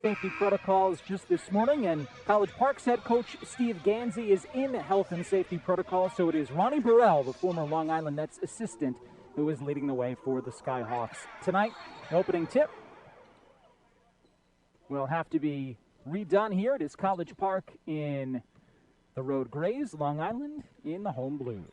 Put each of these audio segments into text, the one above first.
Safety protocols just this morning, and College Park's head coach Steve Gansey is in health and safety protocols, so it is Ronnie Burrell, the former Long Island Nets assistant, who is leading the way for the Skyhawks. Tonight, the opening tip will have to be redone here. It is College Park in the Road Grays, Long Island in the home blues.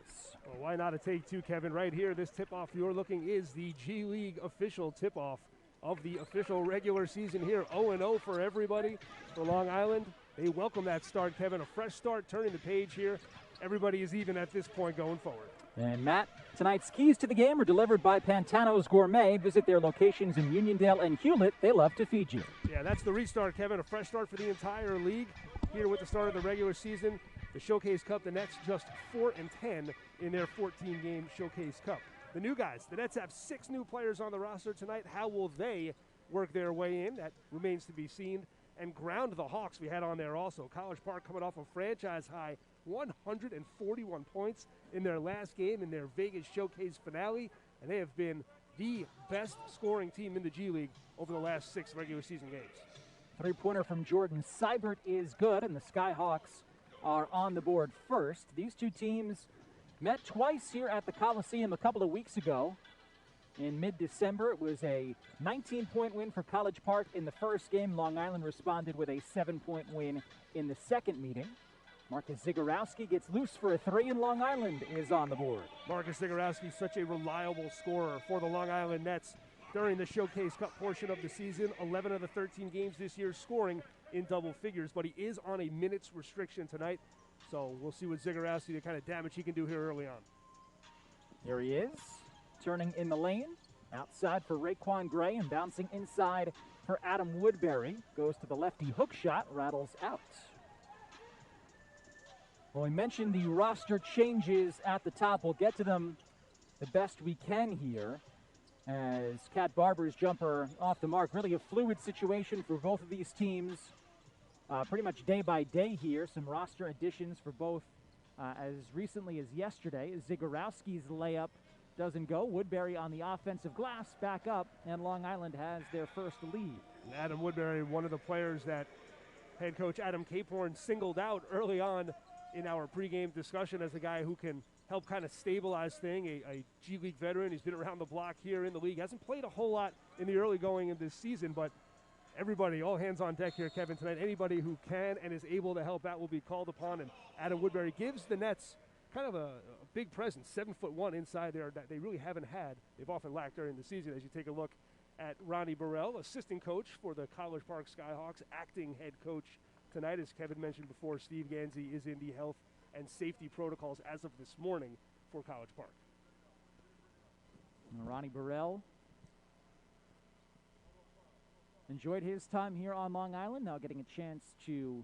Well, why not a take two, Kevin? Right here, this tip-off you're looking is the G League official tip-off of the official regular season here. 0-0 for everybody for Long Island. They welcome that start, Kevin. A fresh start, turning the page here. Everybody is even at this point going forward. And Matt, tonight's keys to the game are delivered by Pantano's Gourmet. Visit their locations in Uniondale and Hewlett. They love to feed you. Yeah, that's the restart, Kevin. A fresh start for the entire league here with the start of the regular season. The Showcase Cup, the Nets just 4-10 in their 14-game Showcase Cup. The new guys, the Nets have 6 new players on the roster tonight. How will they work their way in? That remains to be seen. And ground the Hawks we had on there also. College Park coming off a franchise-high 141 points in their last game in their Vegas Showcase finale. And they have been the best scoring team in the G League over the last 6 regular season games. Three-pointer from Jordan Seibert is good, and the Skyhawks are on the board first. These two teams met twice here at the Coliseum a couple of weeks ago. In mid-December, it was a 19-point win for College Park in the first game. Long Island responded with a 7-point win in the second meeting. Marcus Zagorowski gets loose for a 3, and Long Island is on the board. Marcus Zagorowski, such a reliable scorer for the Long Island Nets during the Showcase Cup portion of the season. 11 of the 13 games this year scoring in double figures, but he is on a minutes restriction tonight. So we'll see what Zagorowski, the kind of damage he can do here early on. Here he is, turning in the lane. Outside for Raekwon Gray and bouncing inside for Adam Woodbury. Goes to the lefty hook shot, rattles out. Well, we mentioned the roster changes at the top. We'll get to them the best we can here. As Kat Barber's jumper off the mark. Really a fluid situation for both of these teams. Pretty much day by day here. Some roster additions for both as recently as yesterday. Zagorowski's layup doesn't go. Woodbury on the offensive glass back up, and Long Island has their first lead. And Adam Woodbury, one of the players that head coach Adam Caporn singled out early on in our pregame discussion as a guy who can help kind of stabilize things. A G League veteran. He's been around the block here in the league. Hasn't played a whole lot in the early going of this season, but everybody, all hands on deck here, Kevin, tonight. Anybody who can and is able to help out will be called upon, and Adam Woodbury gives the Nets kind of a big presence, 7'1" inside there that they really haven't had. They've often lacked during the season. As you take a look at Ronnie Burrell, assistant coach for the College Park Skyhawks, acting head coach tonight. As Kevin mentioned before, Steve Gansey is in the health and safety protocols as of this morning for College Park. Ronnie Burrell enjoyed his time here on Long Island, now getting a chance to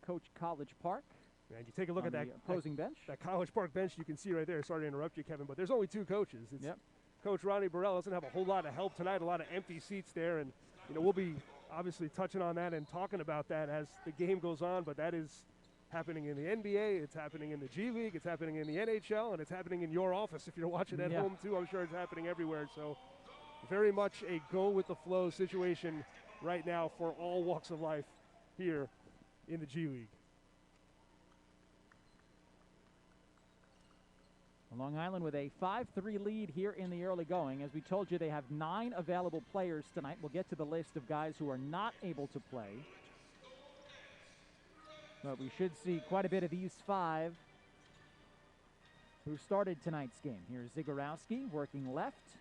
coach College Park. And you take a look at that opposing bench. That College Park bench you can see right there. Sorry to interrupt you, Kevin, but there's only 2 coaches. It's Coach Ronnie Burrell doesn't have a whole lot of help tonight, a lot of empty seats there, and we'll be obviously touching on that and talking about that as the game goes on, but that is happening in the NBA, it's happening in the G League, it's happening in the NHL, and it's happening in your office if you're watching at home too. I'm sure it's happening everywhere. So very much a go-with-the-flow situation right now for all walks of life here in the G League. Long Island with a 5-3 lead here in the early going. As we told you, they have 9 available players tonight. We'll get to the list of guys who are not able to play. But we should see quite a bit of these 5 who started tonight's game. Here's Zagorowski working left,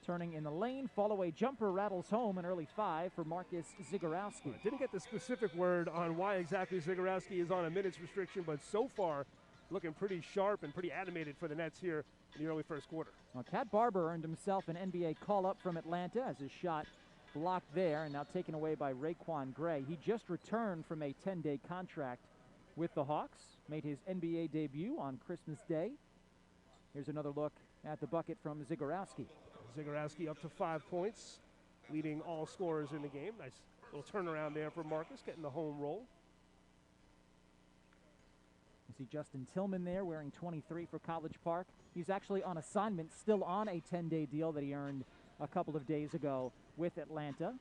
turning in the lane. Fall-away jumper rattles home, an early 5 for Marcus Zagorowski. Didn't get the specific word on why exactly Zagorowski is on a minutes restriction, but so far looking pretty sharp and pretty animated for the Nets here in the early first quarter. Well, Kat Barber earned himself an NBA call-up from Atlanta as his shot blocked there and now taken away by Raekwon Gray. He just returned from a 10-day contract with the Hawks, made his NBA debut on Christmas Day. Here's another look at the bucket from Zagorowski. Zagorowski up to 5 points, leading all scorers in the game. Nice little turnaround there for Marcus, getting the home roll. You see Justin Tillman there wearing 23 for College Park. He's actually on assignment, still on a 10-day deal that he earned a couple of days ago with Atlanta.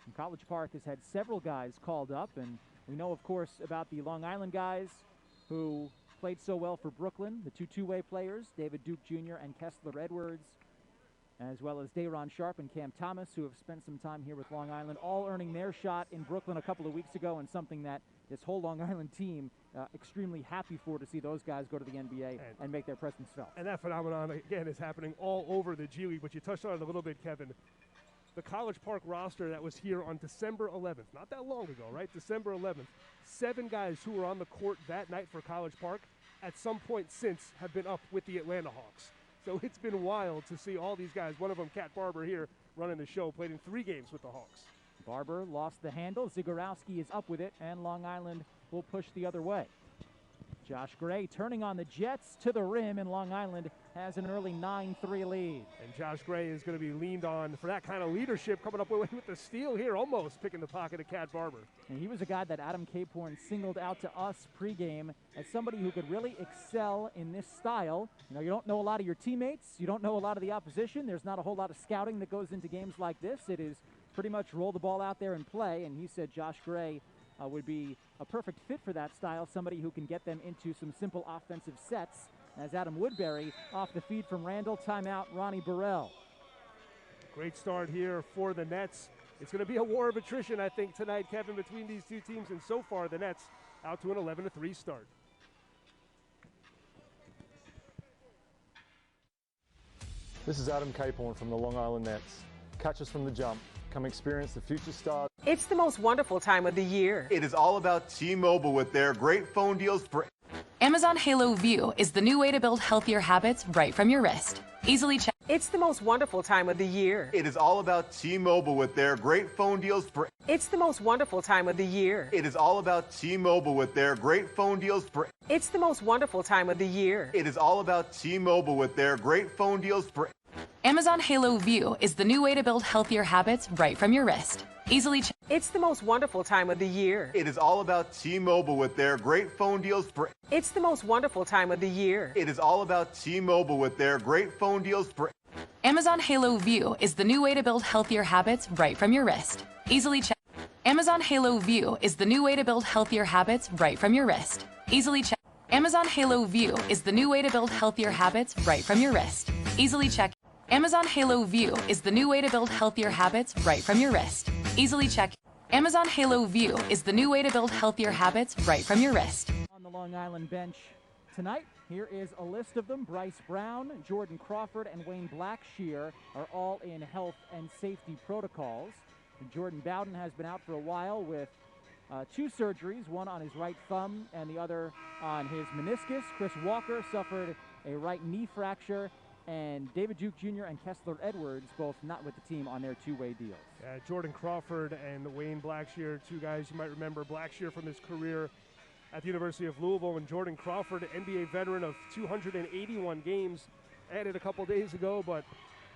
And College Park has had several guys called up, and we know, of course, about the Long Island guys who played so well for Brooklyn, the two-way players, David Duke Jr. and Kessler Edwards, as well as Dayron Sharp and Cam Thomas, who have spent some time here with Long Island, all earning their shot in Brooklyn a couple of weeks ago, and something that this whole Long Island team extremely happy for, to see those guys go to the NBA and make their presence felt. And that phenomenon, again, is happening all over the G League, but you touched on it a little bit, Kevin. The College Park roster that was here on December 11th, not that long ago, right? December 11th, 7 guys who were on the court that night for College Park at some point since have been up with the Atlanta Hawks. So it's been wild to see all these guys. One of them, Cat Barber here, running the show, played in 3 games with the Hawks. Barber lost the handle. Zagorowski is up with it, and Long Island will push the other way. Josh Gray turning on the Jets to the rim, and Long Island has an early 9-3 lead. And Josh Gray is going to be leaned on for that kind of leadership, coming up with the steal here, almost picking the pocket of Cat Barber. And he was a guy that Adam Caporn singled out to us pregame as somebody who could really excel in this style. You know, you don't know a lot of your teammates. You don't know a lot of the opposition. There's not a whole lot of scouting that goes into games like this. It is pretty much roll the ball out there and play, and he said Josh Gray would be a perfect fit for that style, somebody who can get them into some simple offensive sets. As Adam Woodbury off the feed from Randall, timeout, Ronnie Burrell. Great start here for the Nets. It's going to be a war of attrition, I think, tonight, Kevin, between these two teams, and so far the Nets out to an 11-3 start. This is Adam Caporn from the Long Island Nets. Catch us from the jump. Come experience the future stars. It's the most wonderful time of the year. It is all about T-Mobile with their great phone deals for Amazon Halo View is the new way to build healthier habits right from your wrist. Easily check. It's the most wonderful time of the year. It is all about T-Mobile with their great phone deals for It's the most wonderful time of the year. It is all about T-Mobile with their great phone deals for It's the most wonderful time of the year. It is all about T-Mobile with their great phone deals for Amazon Halo View is the new way to build healthier habits right from your wrist. Easily check. It's the most wonderful time of the year. It is all about T-Mobile with their great phone deals for It's the most wonderful time of the year. It is all about T-Mobile with their great phone deals for Amazon Halo View is the new way to build healthier habits right from your wrist. Easily check. Amazon Halo View is the new way to build healthier habits right from your wrist. Easily check. Amazon Halo View is the new way to build healthier habits right from your wrist. Easily check. Amazon Halo View is the new way to build healthier habits right from your wrist. Easily check. Amazon Halo View is the new way to build healthier habits right from your wrist. On the Long Island bench tonight, here is a list of them. Bryce Brown, Jordan Crawford, and Wayne Blackshear are all in health and safety protocols. And Jordan Bowden has been out for a while with 2 surgeries, one on his right thumb and the other on his meniscus. Chris Walker suffered a right knee fracture, and David Duke Jr. and Kessler Edwards both not with the team on their 2-way deals. Jordan Crawford and Wayne Blackshear, 2 guys you might remember. Blackshear from his career at the University of Louisville, and Jordan Crawford, NBA veteran of 281 games, added a couple days ago, but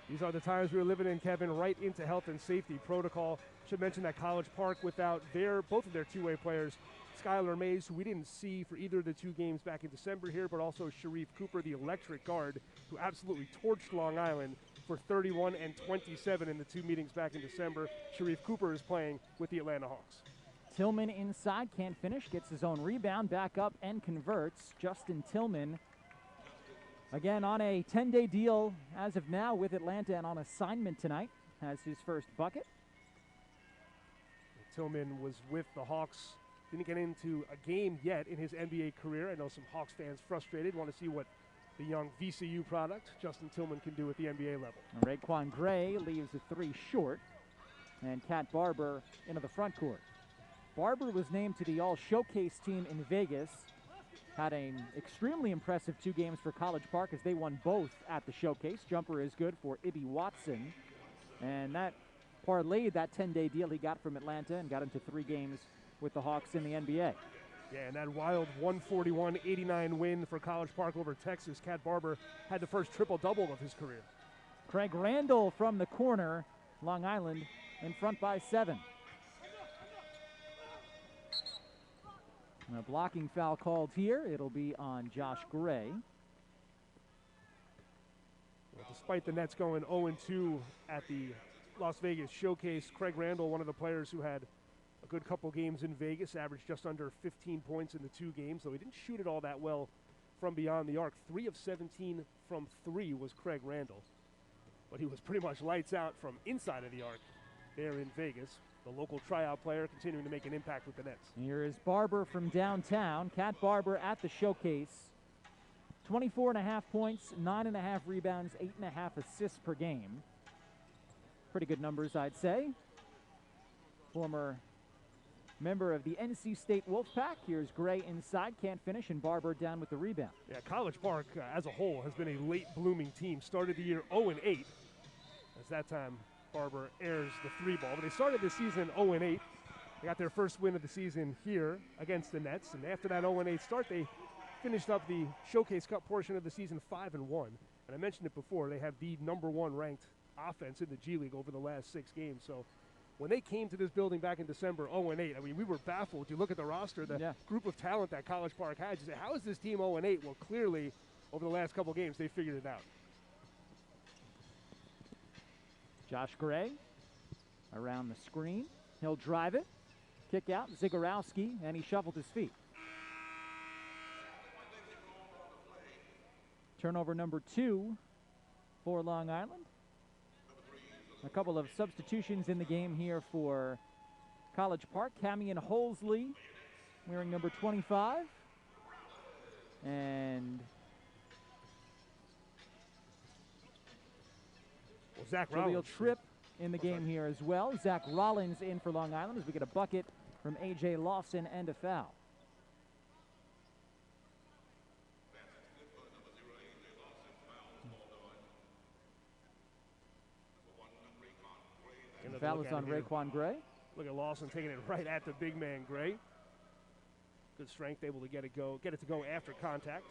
these are the times we were living in, Kevin, right into health and safety protocol. Should mention that College Park without both of their 2-way players, Skylar Mays, who we didn't see for either of the 2 games back in December here, but also Sharif Cooper, the electric guard, who absolutely torched Long Island for 31 and 27 in the 2 meetings back in December. Sharif Cooper is playing with the Atlanta Hawks. Tillman inside, can't finish, gets his own rebound, back up and converts. Justin Tillman, again on a 10-day deal as of now with Atlanta and on assignment tonight, has his first bucket. Tillman was with the Hawks. Didn't get into a game yet in his NBA career. I know some Hawks fans frustrated, want to see what the young VCU product, Justin Tillman, can do at the NBA level. Raekwon Gray leaves the 3 short, and Cat Barber into the front court. Barber was named to the All-Showcase team in Vegas. Had an extremely impressive 2 games for College Park as they won both at the Showcase. Jumper is good for Ibby Watson, and that parlayed that 10-day deal he got from Atlanta and got into 3 games with the Hawks in the NBA. Yeah, and that wild 141-89 win for College Park over Texas. Cat Barber had the first triple-double of his career. Craig Randall from the corner. Long Island in front by 7. And a blocking foul called here. It'll be on Josh Gray. Well, despite the Nets going 0-2 at the Las Vegas showcase. Craig Randall, one of the players who had a good couple games in Vegas, averaged just under 15 points in the 2 games, though he didn't shoot it all that well from beyond the arc. 3 of 17 from 3 was Craig Randall, but he was pretty much lights out from inside of the arc there in Vegas. The local tryout player continuing to make an impact with the Nets. Here is Barber from downtown. Cat Barber at the showcase. 24.5 points, 9.5 rebounds, 8.5 assists per game. Pretty good numbers, I'd say. Former member of the NC State Wolfpack. Here's Gray inside, can't finish, and Barber down with the rebound. Yeah, College Park as a whole has been a late blooming team. Started the year 0-8. As that time Barber airs the 3 ball. But they started the season 0-8. They got their first win of the season here against the Nets. And after that 0-8 start, they finished up the Showcase Cup portion of the season 5-1. And I mentioned it before, they have the #1 ranked offense in the G League over the last 6 games. So when they came to this building back in December 0-8, I mean, we were baffled. You look at the roster, the group of talent that College Park had, you say, how is this team 0-8? Well, clearly, over the last couple games, they figured it out. Josh Gray around the screen. He'll drive it. Kick out, Zagorowski, and he shuffled his feet. Turnover number 2 for Long Island. A couple of substitutions in the game here for College Park. Camion Holsley wearing number 25. And Zach Jahlil Rollins. Tripp in the game here as well. Zach Rollins in for Long Island as we get a bucket from A.J. Lawson and a foul. The foul is on Raekwon Gray. Look at Lawson taking it right at the big man Gray. Good strength, able to get it to go after contact.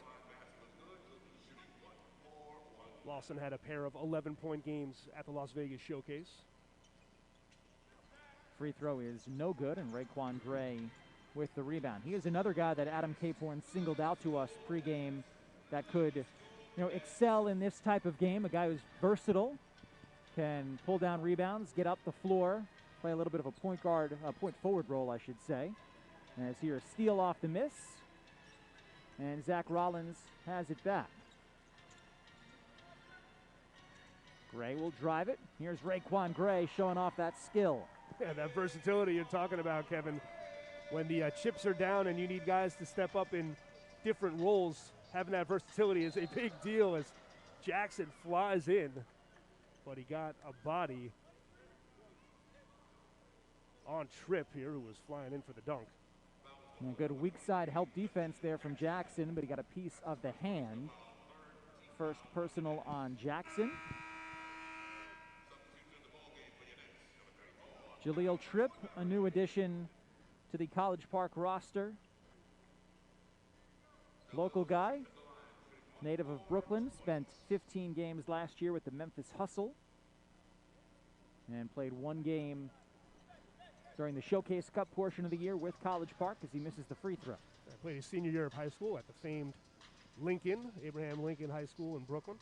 Lawson had a pair of 11-point games at the Las Vegas Showcase. Free throw is no good, and Raekwon Gray with the rebound. He is another guy that Adam Caporn singled out to us pregame that could, excel in this type of game. A guy who's versatile, can pull down rebounds, get up the floor, play a little bit of a point forward role, I should say. As here, a steal off the miss, and Zach Rollins has it back. Gray will drive it. Here's Raekwon Gray showing off that skill. Yeah, that versatility you're talking about, Kevin. When the chips are down and you need guys to step up in different roles, having that versatility is a big deal as Jackson flies in. But he got a body on Tripp here, who was flying in for the dunk. And a good weak side help defense there from Jackson, but he got a piece of the hand. First personal on Jackson. Jahlil Tripp, a new addition to the College Park roster. Local guy, native of Brooklyn, spent 15 games last year with the Memphis Hustle and played 1 game during the Showcase Cup portion of the year with College Park as he misses the free throw. Played his senior year of high school at the famed Abraham Lincoln High School in Brooklyn.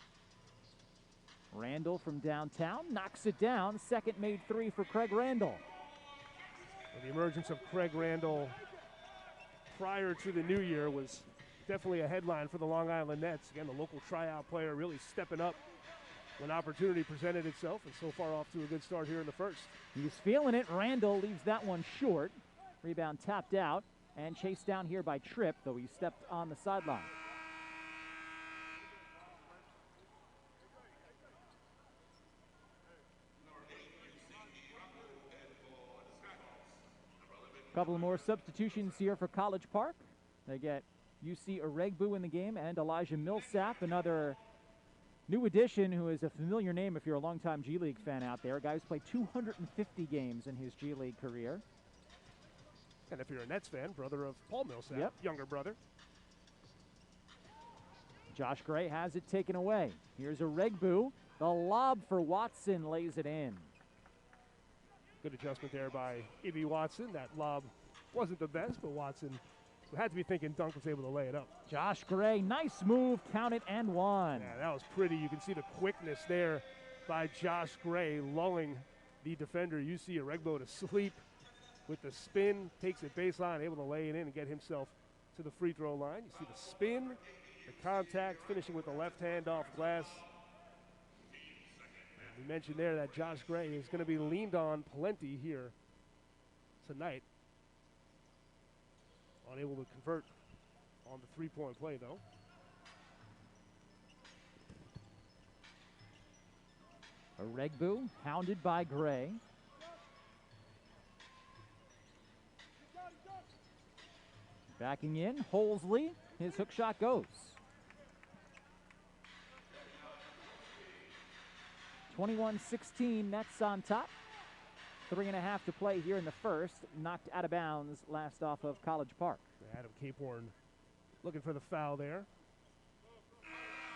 Randall from downtown knocks it down. Second made 3 for Craig Randall. Well, the emergence of Craig Randall prior to the new year was definitely a headline for the Long Island Nets. Again, the local tryout player really stepping up when opportunity presented itself, and so far off to a good start here in the first. He's feeling it. Randall leaves that one short. Rebound tapped out and chased down here by Tripp, though he stepped on the sideline. Couple more substitutions here for College Park. They get UC Oregbu in the game and Elijah Millsap, another new addition who is a familiar name if you're a longtime G League fan out there. A guy who's played 250 games in his G League career. And if you're a Nets fan, brother of Paul Millsap, younger brother. Josh Gray has it taken away. Here's Oregbu. The lob for Watson lays it in. Good adjustment there by E.B. Watson. That lob wasn't the best, but Watson, who had to be thinking dunk, was able to lay it up. Josh Gray, nice move, count it and one. Yeah, that was pretty. You can see the quickness there by Josh Gray, lulling the defender, UC Aregbo, to sleep with the spin, takes it baseline, able to lay it in and get himself to the free throw line. You see the spin, the contact, finishing with the left hand off glass. We mentioned there that Josh Gray is going to be leaned on plenty here tonight. Unable to convert on the three-point play, though. Aregbu hounded by Gray. Backing in, Holsley, his hook shot goes. 21-16, Nets on top. 3.5 to play here in the first. Knocked out of bounds last off of College Park. Adam Caporn looking for the foul there.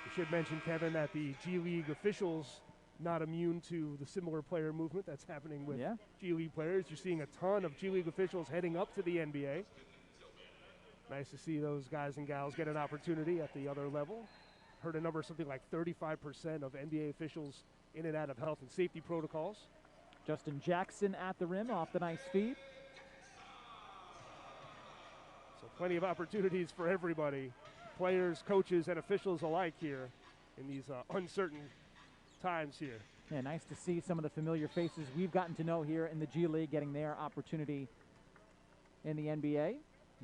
We should mention, Kevin, that the G League officials not immune to the similar player movement that's happening with G League players. You're seeing a ton of G League officials heading up to the NBA. Nice to see those guys and gals get an opportunity at the other level. Heard a number something like 35% of NBA officials in and out of health and safety protocols. Justin Jackson at the rim off the nice feed. So plenty of opportunities for everybody, players, coaches, and officials alike here in these uncertain times here. Yeah, nice to see some of the familiar faces we've gotten to know here in the G League getting their opportunity in the NBA.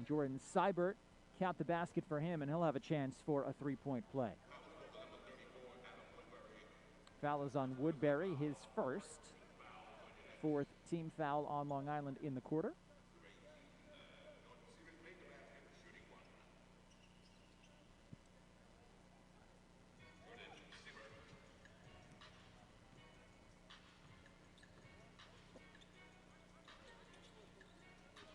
Jordan Seibert, count the basket for him, and he'll have a chance for a three-point play. Foul is on Woodbury, his first. Fourth team foul on Long Island in the quarter.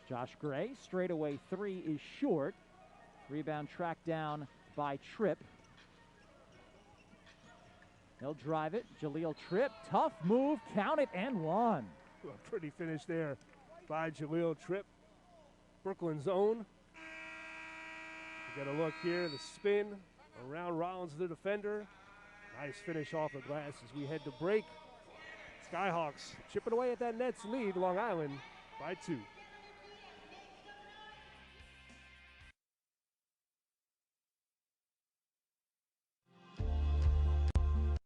Josh Gray, straightaway three is short. Rebound tracked down by Tripp. He'll drive it. Jahlil Tripp, tough move, count it, and one. A pretty finish there by Jahlil Tripp. Brooklyn's own. We got a look here, the spin around Rollins, the defender. Nice finish off the glass as we head to break. Skyhawks chipping away at that Nets lead, Long Island by 2.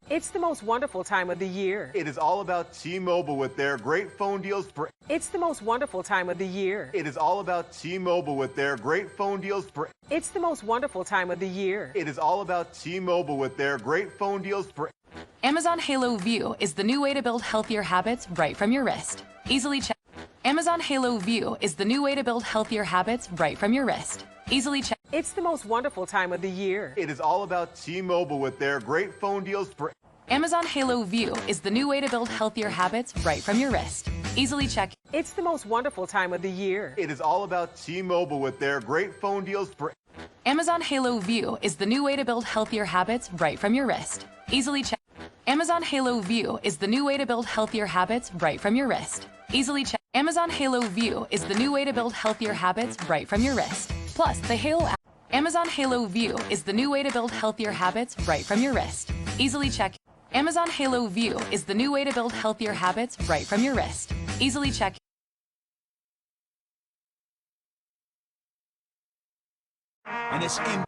It's the most wonderful time of the year. It is all about T-Mobile with their great phone deals for. It's the most wonderful time of the year. It is all about T-Mobile with their great phone deals for. It's the most wonderful time of the year. It is all about T-Mobile with their great phone deals for. Amazon Halo View is the new way to build healthier habits right from your wrist. Easily check. Amazon Halo View is the new way to build healthier habits right from your wrist. Easily check. It's the most wonderful time of the year. It is all about T-Mobile with their great phone deals for. Amazon Halo View is the new way to build healthier habits right from your wrist. Easily check. It's the most wonderful time of the year. It is all about T-Mobile with their great phone deals for. Amazon Halo View is the new way to build healthier habits right from your wrist. Easily check. Amazon Halo View is the new way to build healthier habits right from your wrist. Easily check. Amazon Halo View is the new way to build healthier habits right from your wrist. Plus, the Halo app. Amazon Halo View is the new way to build healthier habits right from your wrist. Easily check. Amazon Halo View is the new way to build healthier habits right from your wrist. Easily check. And it's in.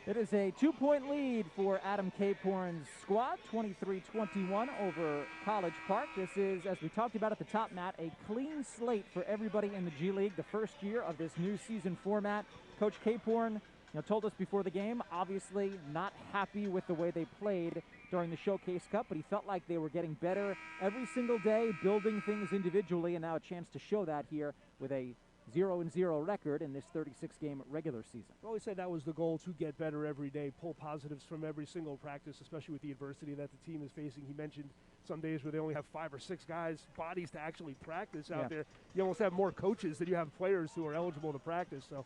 It is a 2-point lead for Adam Caporn's squad, 23-21 over College Park. This is, as we talked about at the top, Matt, a clean slate for everybody in the G League, the first year of this new season format. Coach Caporn told us before the game, obviously not happy with the way they played during the Showcase Cup, but he felt like they were getting better every single day, building things individually, and now a chance to show that here with a 0-0 record in this 36-game regular season. I always said that was the goal, to get better every day, pull positives from every single practice, especially with the adversity that the team is facing. He mentioned some days where they only have 5 or 6 guys, bodies to actually practice out there. You almost have more coaches than you have players who are eligible to practice. So,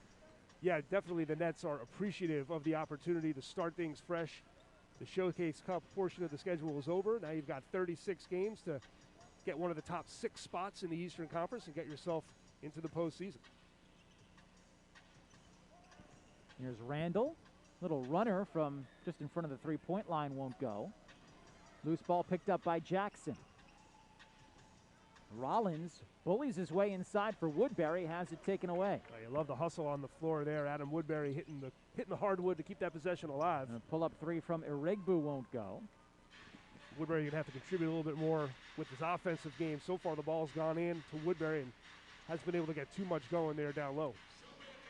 yeah, definitely the Nets are appreciative of the opportunity to start things fresh. The Showcase Cup portion of the schedule is over. Now you've got 36 games to get one of the top 6 spots in the Eastern Conference and get yourself into the postseason. Here's Randall. Little runner from just in front of the three-point line won't go. Loose ball picked up by Jackson. Rollins bullies his way inside for Woodbury, has it taken away. You love the hustle on the floor there. Adam Woodbury hitting the hardwood to keep that possession alive. A pull-up three from Irigbu won't go. Woodbury going to have to contribute a little bit more with his offensive game. So far the ball's gone in to Woodbury and hasn't been able to get too much going there down low.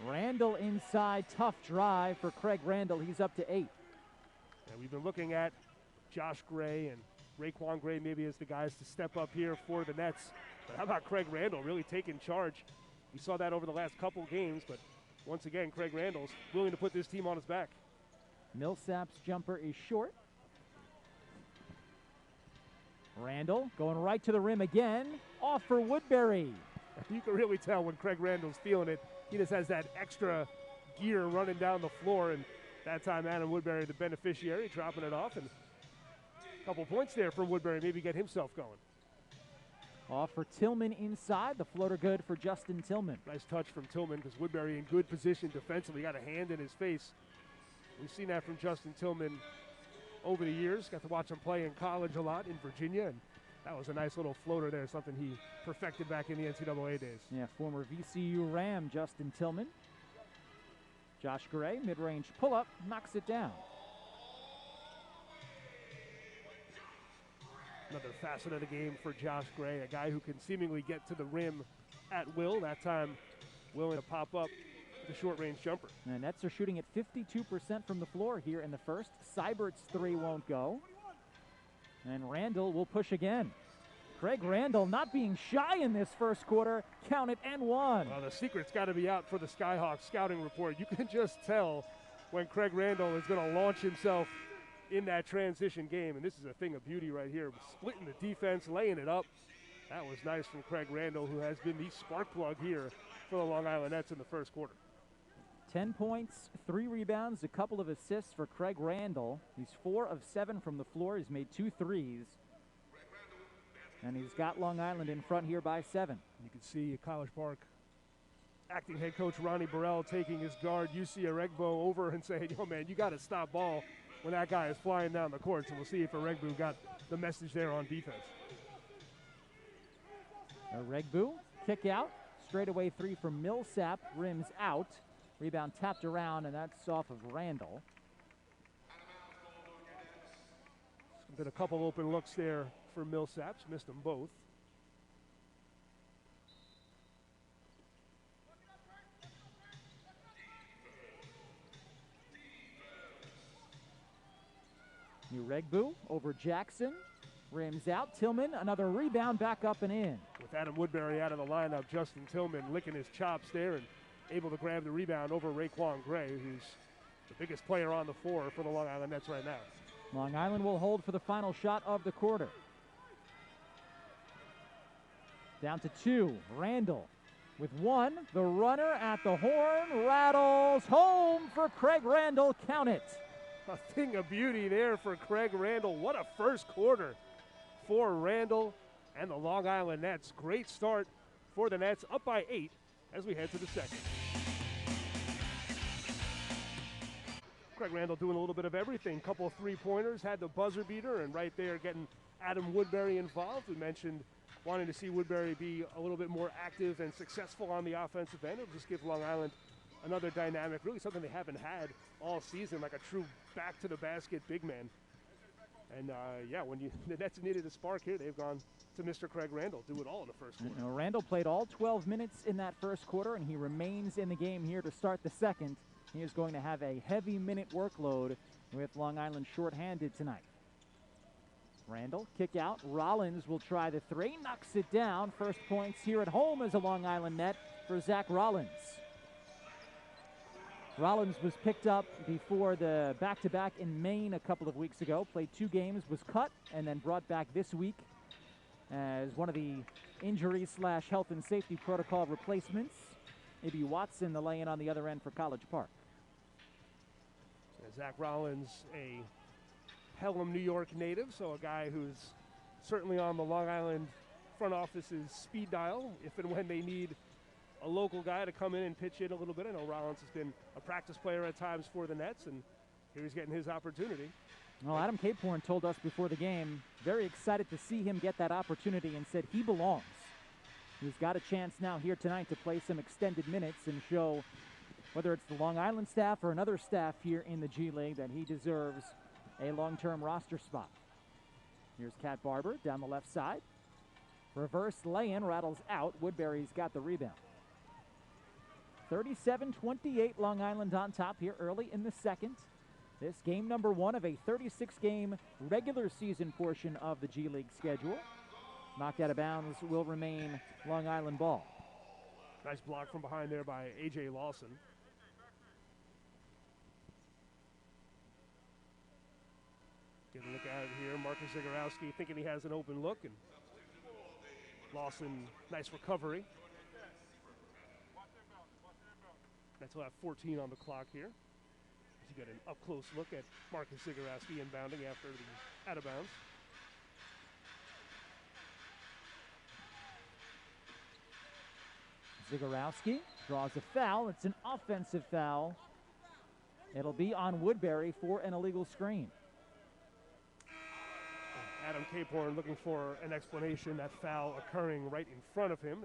Randall inside, tough drive for Craig Randall. He's up to 8. And we've been looking at Josh Gray and Raekwon Gray maybe as the guys to step up here for the Nets. But how about Craig Randall really taking charge? We saw that over the last couple games, but once again, Craig Randall's willing to put this team on his back. Millsap's jumper is short. Randall going right to the rim again. Off for Woodbury. You can really tell when Craig Randall's feeling it. He just has that extra gear running down the floor, and that time Adam Woodbury, the beneficiary, dropping it off, and a couple points there for Woodbury, maybe get himself going. Off for Tillman inside. The floater good for Justin Tillman. Nice touch from Tillman because Woodbury in good position defensively. Got a hand in his face. We've seen that from Justin Tillman over the years. Got to watch him play in college a lot in Virginia, and that was a nice little floater there, something he perfected back in the NCAA days. Yeah, former VCU Ram Justin Tillman. Josh Gray, mid-range pull-up, knocks it down. Another facet of the game for Josh Gray, a guy who can seemingly get to the rim at will. That time willing to pop up the short-range jumper. The Nets are shooting at 52% from the floor here in the first. Seibert's three won't go. And Randall will push again. Craig Randall not being shy in this first quarter. Count it and one. Well, the secret's got to be out for the Skyhawks scouting report. You can just tell when Craig Randall is going to launch himself in that transition game. And this is a thing of beauty right here. Splitting the defense, laying it up. That was nice from Craig Randall, who has been the spark plug here for the Long Island Nets in the first quarter. 10 points, 3 rebounds, a couple of assists for Craig Randall. He's 4 of 7 from the floor. He's made 2 threes. And he's got Long Island in front here by 7. You can see College Park acting head coach Ronnie Burrell taking his guard, UC Irigbu, over and saying, yo, man, you got to stop ball when that guy is flying down the court. So we'll see if Irigbu got the message there on defense. Irigbu, kick out. Straightaway 3 from Millsap, rims out. Rebound tapped around, and that's off of Randall. Been a couple open looks there for Millsaps, missed them both. Irigbu over Jackson, rims out. Tillman, another rebound, back up and in. With Adam Woodbury out of the lineup, Justin Tillman licking his chops there and able to grab the rebound over Raekwon Gray, who's the biggest player on the floor for the Long Island Nets right now. Long Island will hold for the final shot of the quarter. Down to 2, Randall with 1. The runner at the horn rattles home for Craig Randall. Count it. A thing of beauty there for Craig Randall. What a first quarter for Randall and the Long Island Nets. Great start for the Nets, up by 8 as we head to the second. Craig Randall doing a little bit of everything. Couple of three-pointers, had the buzzer beater, and right there getting Adam Woodbury involved. We mentioned wanting to see Woodbury be a little bit more active and successful on the offensive end. It'll just give Long Island another dynamic, really something they haven't had all season, like a true back-to-the-basket big man. And, yeah, when the Nets needed a spark here, they've gone to Mr. Craig Randall, do it all in the first quarter. Randall played all 12 minutes in that first quarter, and he remains in the game here to start the second. He is going to have a heavy minute workload with Long Island shorthanded tonight. Randall, kick out. Rollins will try the 3, knocks it down. First points here at home as a Long Island net for Zach Rollins. Rollins was picked up before the back-to-back in Maine a couple of weeks ago. Played 2 games, was cut, and then brought back this week as one of the injury/health and safety protocol replacements. Maybe Watson, the lay-in on the other end for College Park. Zach Rollins, a Pelham, New York native, so a guy who's certainly on the Long Island front office's speed dial if and when they need a local guy to come in and pitch in a little bit. I know Rollins has been a practice player at times for the Nets, and here he's getting his opportunity. Well, Adam Caporn told us before the game, very excited to see him get that opportunity and said he belongs. who's got a chance now here tonight to play some extended minutes and show whether it's the Long Island staff or another staff here in the G League that he deserves a long-term roster spot. Here's Cat Barber down the left side. Reverse lay-in, rattles out. Woodbury's got the rebound. 37-28, Long Island on top here early in the second. This game number 1 of a 36-game regular season portion of the G League schedule. Knocked out of bounds will remain Long Island ball. Nice block from behind there by A.J. Lawson. Get a look at it here. Marcus Zagorowski thinking he has an open look, and Lawson, nice recovery. That's will have 14 on the clock here. You get an up-close look at Marcus Zagorowski inbounding after the out-of-bounds. Zagorowski draws a foul. It's an offensive foul. It'll be on Woodbury for an illegal screen. Adam Caporn looking for an explanation. That foul occurring right in front of him.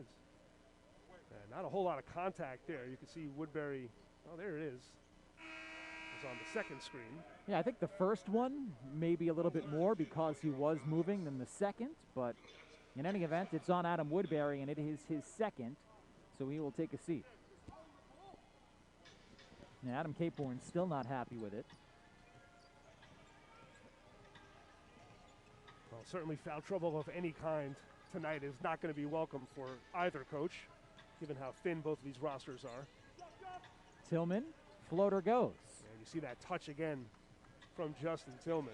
Not a whole lot of contact there. You can see Woodbury. Oh, there it is. It's on the second screen. Yeah, I think the first one maybe a little bit more because he was moving than the second. But in any event, it's on Adam Woodbury, and it is his second. So he will take a seat. Now, Adam Caporn still not happy with it. Well, certainly foul trouble of any kind tonight is not going to be welcome for either coach, given how thin both of these rosters are. Tillman, floater goes. And you see that touch again from Justin Tillman.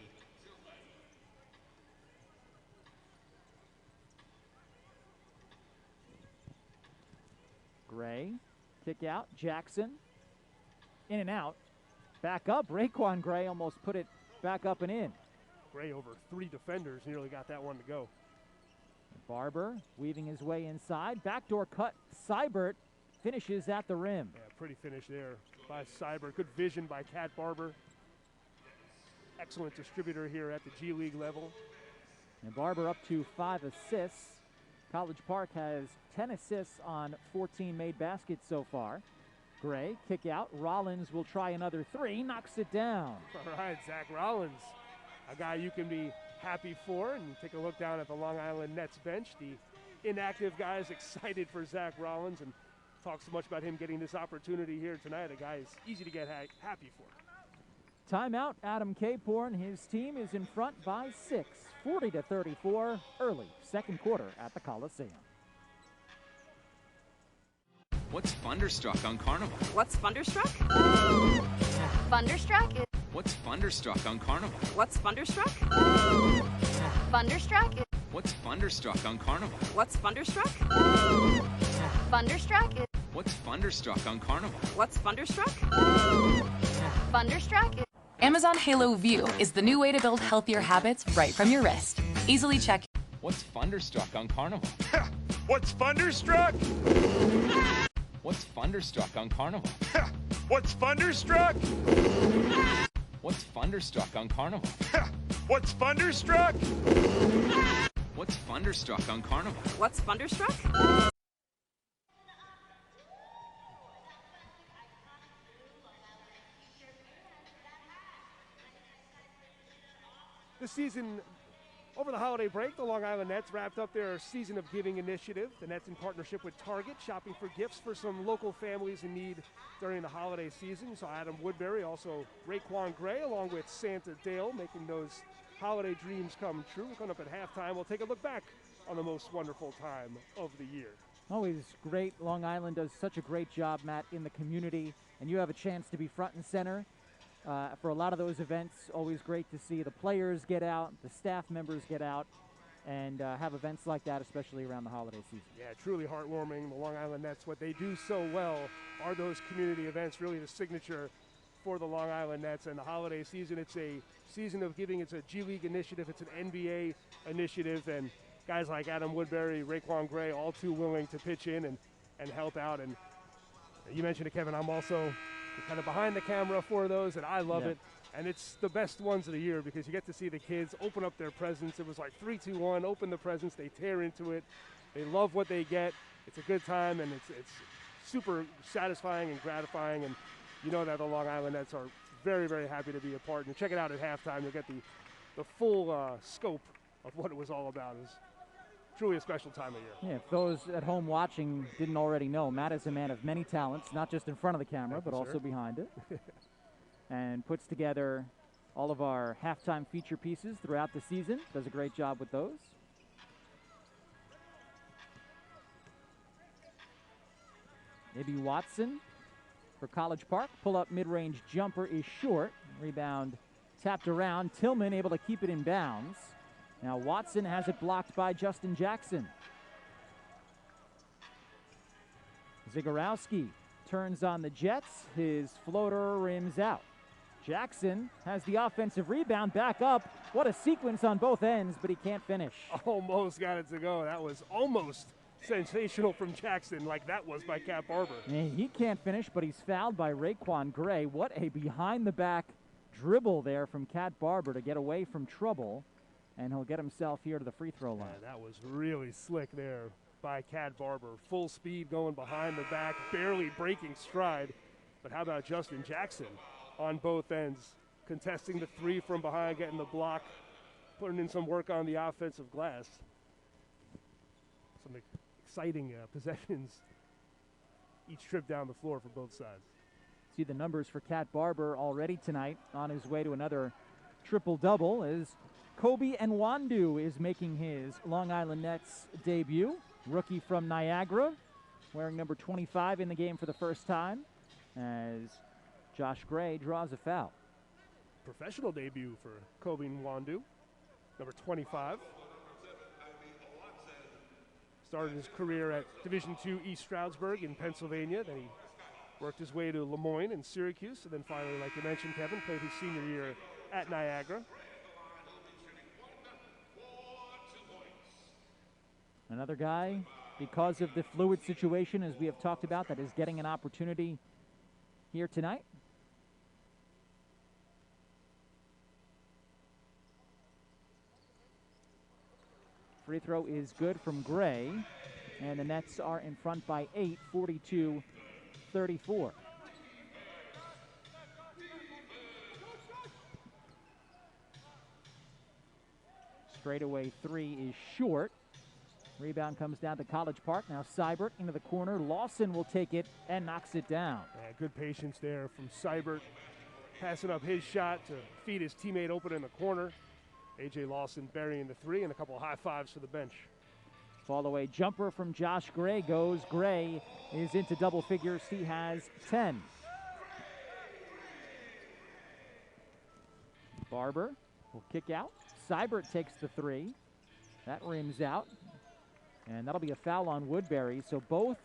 Gray, kick out, Jackson, in and out. Back up, Raekwon Gray almost put it back up and in. Gray over 3 defenders, nearly got that one to go. Barber weaving his way inside. Backdoor cut. Seibert finishes at the rim. Yeah, pretty finish there by Seibert. Good vision by Cat Barber. Excellent distributor here at the G League level. And Barber up to 5 assists. College Park has 10 assists on 14 made baskets so far. Gray, kick out. Rollins will try another 3. Knocks it down. All right, Zach Rollins, a guy you can be happy for. And take a look down at the Long Island Nets bench. The inactive guys excited for Zach Rollins and talk so much about him getting this opportunity here tonight. A guy is easy to get happy for. Timeout, Adam Caporn. His team is in front by 6, 40-34, early second quarter at the Coliseum. What's Thunderstruck on Carnival? What's Thunderstruck? Thunderstruck is... What's Thunderstruck on Carnival? What's Thunderstruck? Thunderstruck is... What's Thunderstruck on Carnival? What's Thunderstruck? Thunderstruck is... What's Thunderstruck on Carnival? What's Thunderstruck? Thunderstruck is... Amazon Halo View is the new way to build healthier habits right from your wrist. Easily check. What's Thunderstruck on Carnival? What's Thunderstruck? What's Thunderstruck on Carnival? What's Thunderstruck? What's Thunderstruck on Carnival? What's Thunderstruck? What's Thunderstruck on Carnival? What's Thunderstruck? This season, over the holiday break, the Long Island Nets wrapped up their Season of Giving initiative. The Nets, in partnership with Target, shopping for gifts for some local families in need during the holiday season. So Adam Woodbury, also Raekwon Gray, along with Santa Dale, making those holiday dreams come true. Coming up at halftime, we'll take a look back on the most wonderful time of the year. Always great. Long Island does such a great job, Matt, in the community, and you have a chance to be front and center for a lot of those events. Always great to see the players get out, the staff members get out, and have events like that, especially around the holiday season. Yeah, truly heartwarming. The Long Island Nets, what they do so well are those community events, really the signature for the Long Island Nets. And the holiday season, it's a Season of Giving. It's a G League initiative. It's an NBA initiative. And guys like Adam Woodbury, Raekwon Gray, all too willing to pitch in and help out. And you mentioned it, Kevin, I'm also kind of behind the camera for those, and I love it. And it's the best ones of the year because you get to see the kids open up their presents. It was like 3, 2, 1, open the presents. They tear into it. They love what they get. it's a good time, and it's super satisfying and gratifying, and you know that the Long Island Nets are very, very happy to be a part. And check it out at halftime. You'll get the full scope of what it was all about. It was truly a special time of year. Yeah, if those at home watching didn't already know, Matt is a man of many talents, not just in front of the camera, but also behind it. And puts together all of our halftime feature pieces throughout the season. Does a great job with those. Maybe Watson for College Park. Pull-up mid-range jumper is short. Rebound tapped around. Tillman able to keep it in bounds. Now Watson has it blocked by Justin Jackson. Zagorowski turns on the Jets. His floater rims out. Jackson has the offensive rebound back up. What a sequence on both ends, but he can't finish. Almost got it to go. That was almost sensational from Jackson, like that was by Cat Barber. And he can't finish, but he's fouled by Raekwon Gray. What a behind-the-back dribble there from Cat Barber to get away from trouble. And he'll get himself here to the free throw line. Yeah, that was really slick there by Cat Barber. Full speed going behind the back, barely breaking stride. But how about Justin Jackson on both ends, contesting the three from behind, getting the block, putting in some work on the offensive glass. Some exciting possessions each trip down the floor for both sides. See the numbers for Cat Barber already tonight, on his way to another triple-double as Kobe Nwandu is making his Long Island Nets debut. Rookie from Niagara, wearing number 25 in the game for the first time, as Josh Gray draws a foul. Professional debut for Kobe Nwandu, number 25. Started his career at Division II East Stroudsburg in Pennsylvania. Then he worked his way to Lemoyne and Syracuse, and then finally, like you mentioned, Kevin, played his senior year at Niagara. Another guy, because of the fluid situation, as we have talked about, that is getting an opportunity here tonight. Free throw is good from Gray, and the Nets are in front by 8, 42-34. Straightaway three is short. Rebound comes down to College Park. Now Seibert into the corner. Lawson will take it and knocks it down. Yeah, good patience there from Seibert, passing up his shot to feed his teammate open in the corner. A.J. Lawson burying the three, and a couple of high fives for the bench. Fall away jumper from Josh Gray goes. Gray is into double figures. He has 10. Barber will kick out. Seibert takes the three. That rims out. And that'll be a foul on Woodbury. So both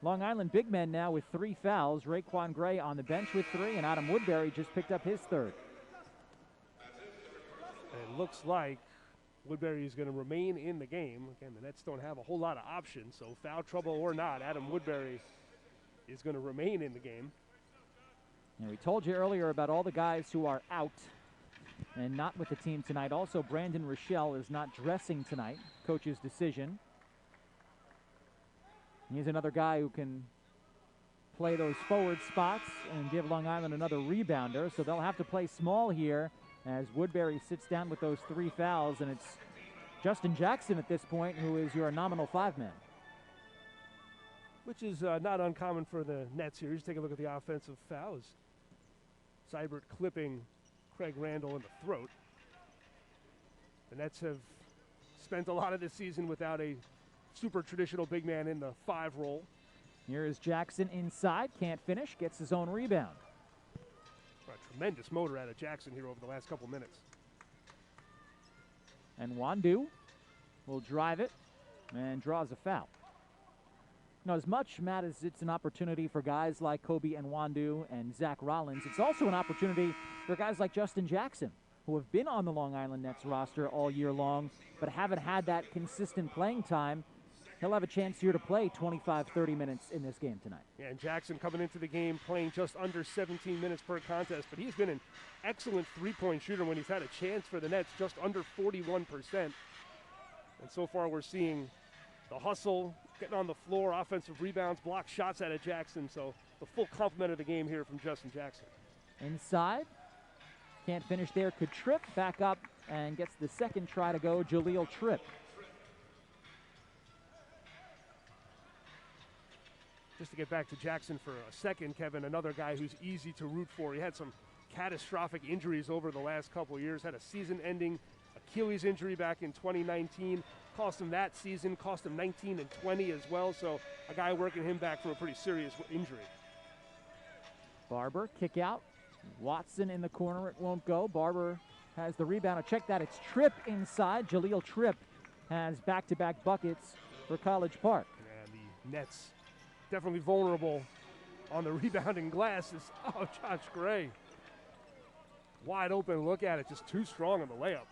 Long Island big men now with 3 fouls. Raekwon Gray on the bench with 3, and Adam Woodbury just picked up his 3rd. It looks like Woodbury is going to remain in the game. Again, the Nets don't have a whole lot of options, so foul trouble or not, Adam Woodbury is going to remain in the game. And we told you earlier about all the guys who are out and not with the team tonight. Also, Brandon Rochelle is not dressing tonight. Coach's decision. He's another guy who can play those forward spots and give Long Island another rebounder. So they'll have to play small here as Woodbury sits down with those 3 fouls. And it's Justin Jackson at this point who is your nominal 5-man. Which is not uncommon for the Nets here. Just take a look at the offensive fouls. Seibert clipping Craig Randall in the throat. The Nets have spent a lot of this season without a super traditional big man in the 5 role. Here is Jackson inside, can't finish, gets his own rebound. A tremendous motor out of Jackson here over the last couple minutes. And Nwandu will drive it and draws a foul. Now, as much, Matt, as it's an opportunity for guys like Kobe Nwandu and Zach Rollins, it's also an opportunity for guys like Justin Jackson, who have been on the Long Island Nets roster all year long, but haven't had that consistent playing time. He'll have a chance here to play 25, 30 minutes in this game tonight. Yeah, and Jackson coming into the game playing just under 17 minutes per contest, but he's been an excellent three-point shooter when he's had a chance for the Nets, just under 41%. And so far we're seeing the hustle getting on the floor, offensive rebounds, block shots out of Jackson. So the full complement of the game here from Justin Jackson. Inside. Can't finish there. Could Tripp back up and gets the second try to go. Jahlil Tripp. Just to get back to Jackson for a second, Kevin, another guy who's easy to root for. He had some catastrophic injuries over the last couple of years. Had a season-ending Achilles injury back in 2019. Cost him that season, cost him 19 and 20 as well. So a guy working him back from a pretty serious injury. Barber, kick out. Watson in the corner, it won't go. Barber has the rebound. Check that, it's Tripp inside. Jahlil Tripp has back-to-back buckets for College Park. And the Nets definitely vulnerable on the rebounding glasses. Oh, Josh Gray. Wide open look at it, just too strong on the layup.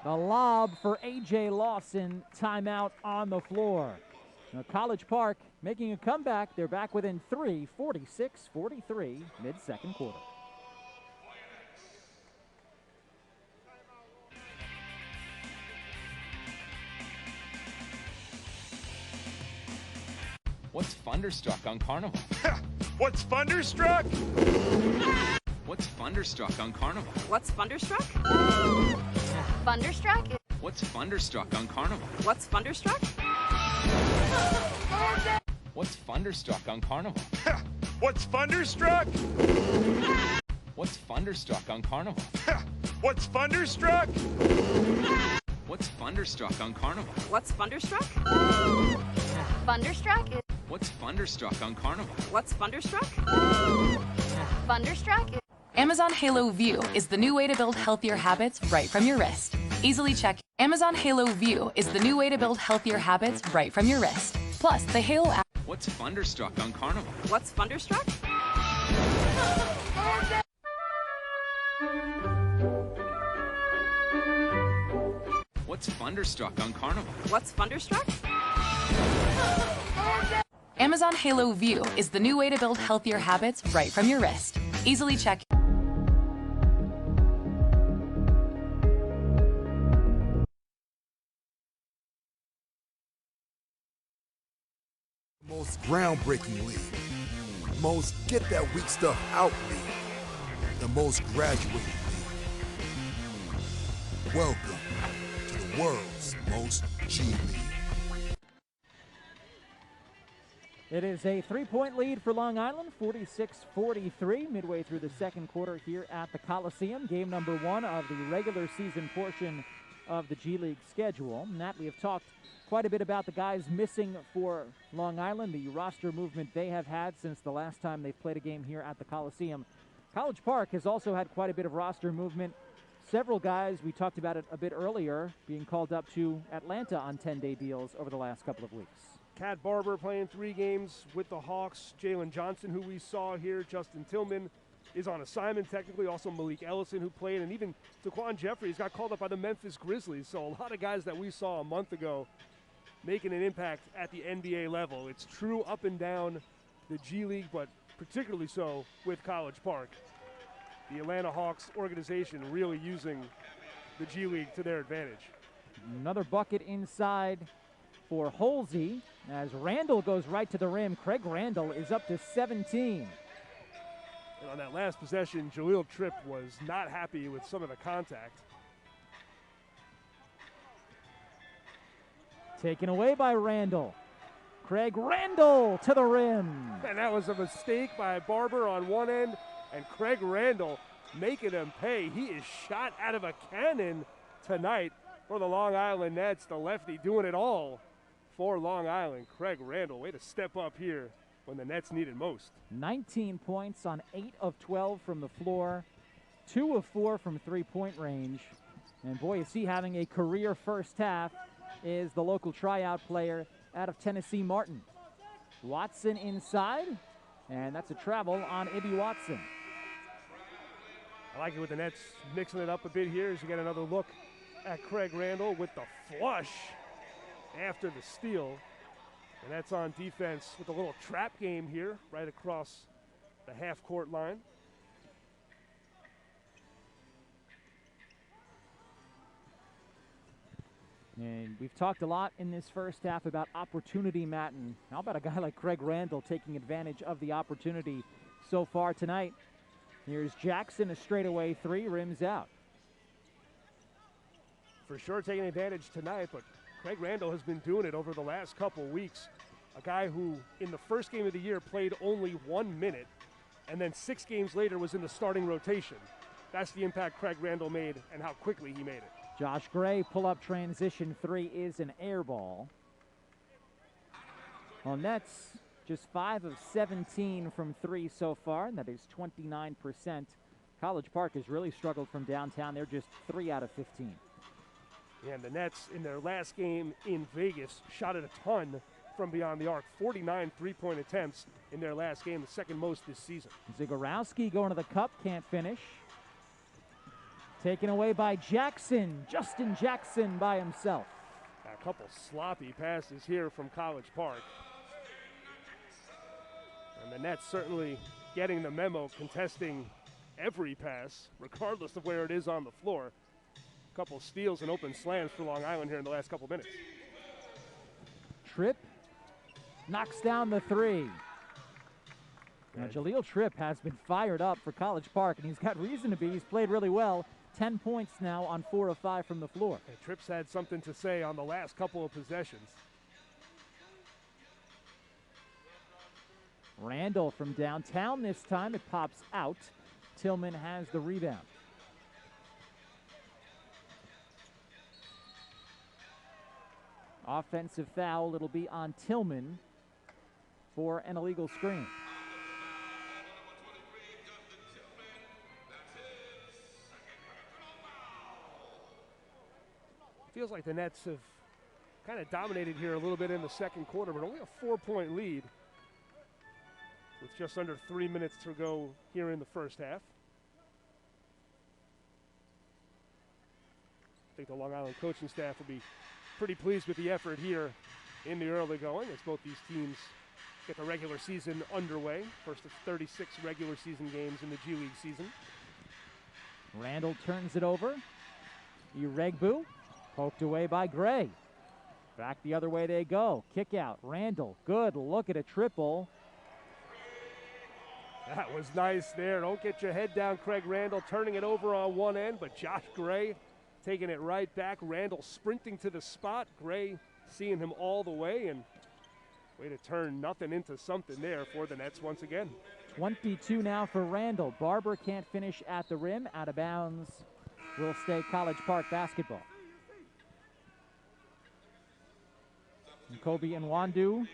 The lob for A.J. Lawson, timeout on the floor. Now College Park making a comeback. They're back within 3, 46-43, mid-second quarter. What's Thunderstruck on Carnival? What's Thunderstruck? What's Thunderstruck on Carnival? What's Thunderstruck? Thunderstruck? What's Thunderstruck on Carnival? What's Thunderstruck? What's Thunderstruck on Carnival? What's Thunderstruck? What's Thunderstruck on Carnival? What's Thunderstruck? What's Thunderstruck on Carnival? What's Thunderstruck? Thunderstruck? What's Thunderstruck on Carnival? What's Thunderstruck? Thunderstruck? Amazon Halo View is the new way to build healthier habits right from your wrist. Easily check. Amazon Halo View is the new way to build healthier habits right from your wrist. Plus, the Halo app. What's Thunderstruck on Carnival? What's Thunderstruck? What's Thunderstruck on Carnival? What's Thunderstruck? Amazon Halo View is the new way to build healthier habits right from your wrist. Easily check. Most groundbreaking league. Most get that weak stuff out league. The most graduated league. Welcome to the world's most G League. It is a 3-point lead for Long Island, 46-43, midway through the second quarter here at the Coliseum. Game number 1 of the regular season portion of the G League schedule. Matt, we have talked quite a bit about the guys missing for Long Island, the roster movement they have had since the last time they've played a game here at the Coliseum. College Park has also had quite a bit of roster movement. Several guys, we talked about it a bit earlier, being called up to Atlanta on 10-day deals over the last couple of weeks. Cat Barber playing 3 games with the Hawks. Jalen Johnson, who we saw here. Justin Tillman is on assignment technically. Also Malik Ellison, who played. And even Daquan Jeffries got called up by the Memphis Grizzlies. So a lot of guys that we saw a month ago making an impact at the NBA level. It's true up and down the G League, but particularly so with College Park. The Atlanta Hawks organization really using the G League to their advantage. Another bucket inside for Holsey as Randall goes right to the rim. Craig Randall is up to 17. And on that last possession, Jahlil Tripp was not happy with some of the contact. Taken away by Randall. Craig Randall to the rim. And that was a mistake by Barber on one end, and Craig Randall making him pay. He is shot out of a cannon tonight for the Long Island Nets. The lefty doing it all for Long Island. Craig Randall, way to step up here when the Nets needed most. 19 points on 8 of 12 from the floor, 2 of 4 from three-point range. And boy, is he having a career first half, is the local tryout player out of Tennessee, Martin. Watson inside, and that's a travel on Ibi Watson. I like it with the Nets mixing it up a bit here as you get another look at Craig Randall with the flush after the steal. And that's on defense with a little trap game here right across the half-court line. And we've talked a lot in this first half about opportunity, Matt, and how about a guy like Craig Randall taking advantage of the opportunity so far tonight? Here's Jackson, a straightaway three, rims out. For sure taking advantage tonight, but Craig Randall has been doing it over the last couple weeks. A guy who in the first game of the year played only 1 minute, and then 6 games later was in the starting rotation. That's the impact Craig Randall made and how quickly he made it. Josh Gray, pull-up transition three is an air ball. Well, Nets just 5 of 17 from three so far, and that is 29%. College Park has really struggled from downtown. They're just 3 out of 15. And the Nets in their last game in Vegas shot it a ton from beyond the arc. 49 three-point attempts in their last game, the second most this season. Zagorowski going to the cup, can't finish. Taken away by Jackson, Justin Jackson by himself. A couple sloppy passes here from College Park. And the Nets certainly getting the memo, contesting every pass, regardless of where it is on the floor. A couple steals and open slams for Long Island here in the last couple minutes. Tripp knocks down the three. Now, Jahlil Tripp has been fired up for College Park, and he's got reason to be. He's played really well. 10 points now on 4 of 5 from the floor. And Tripp's had something to say on the last couple of possessions. Randall from downtown this time. It pops out. Tillman has the rebound. Offensive foul. It'll be on Tillman for an illegal screen. Feels like the Nets have kind of dominated here a little bit in the second quarter, but only a 4-point lead with just under 3 minutes to go here in the first half. I think the Long Island coaching staff will be pretty pleased with the effort here in the early going as both these teams get the regular season underway. First of 36 regular season games in the G League season. Randall turns it over. Iregbu poked away by Gray. Back the other way they go. Kick out. Randall, good look at a triple. That was nice there. Don't get your head down, Craig Randall, turning it over on one end, but Josh Gray taking it right back. Randall sprinting to the spot. Gray seeing him all the way, and way to turn nothing into something there for the Nets once again. 22 now for Randall. Barber can't finish at the rim. Out of bounds. Will stay College Park basketball. And Kobe Nwandu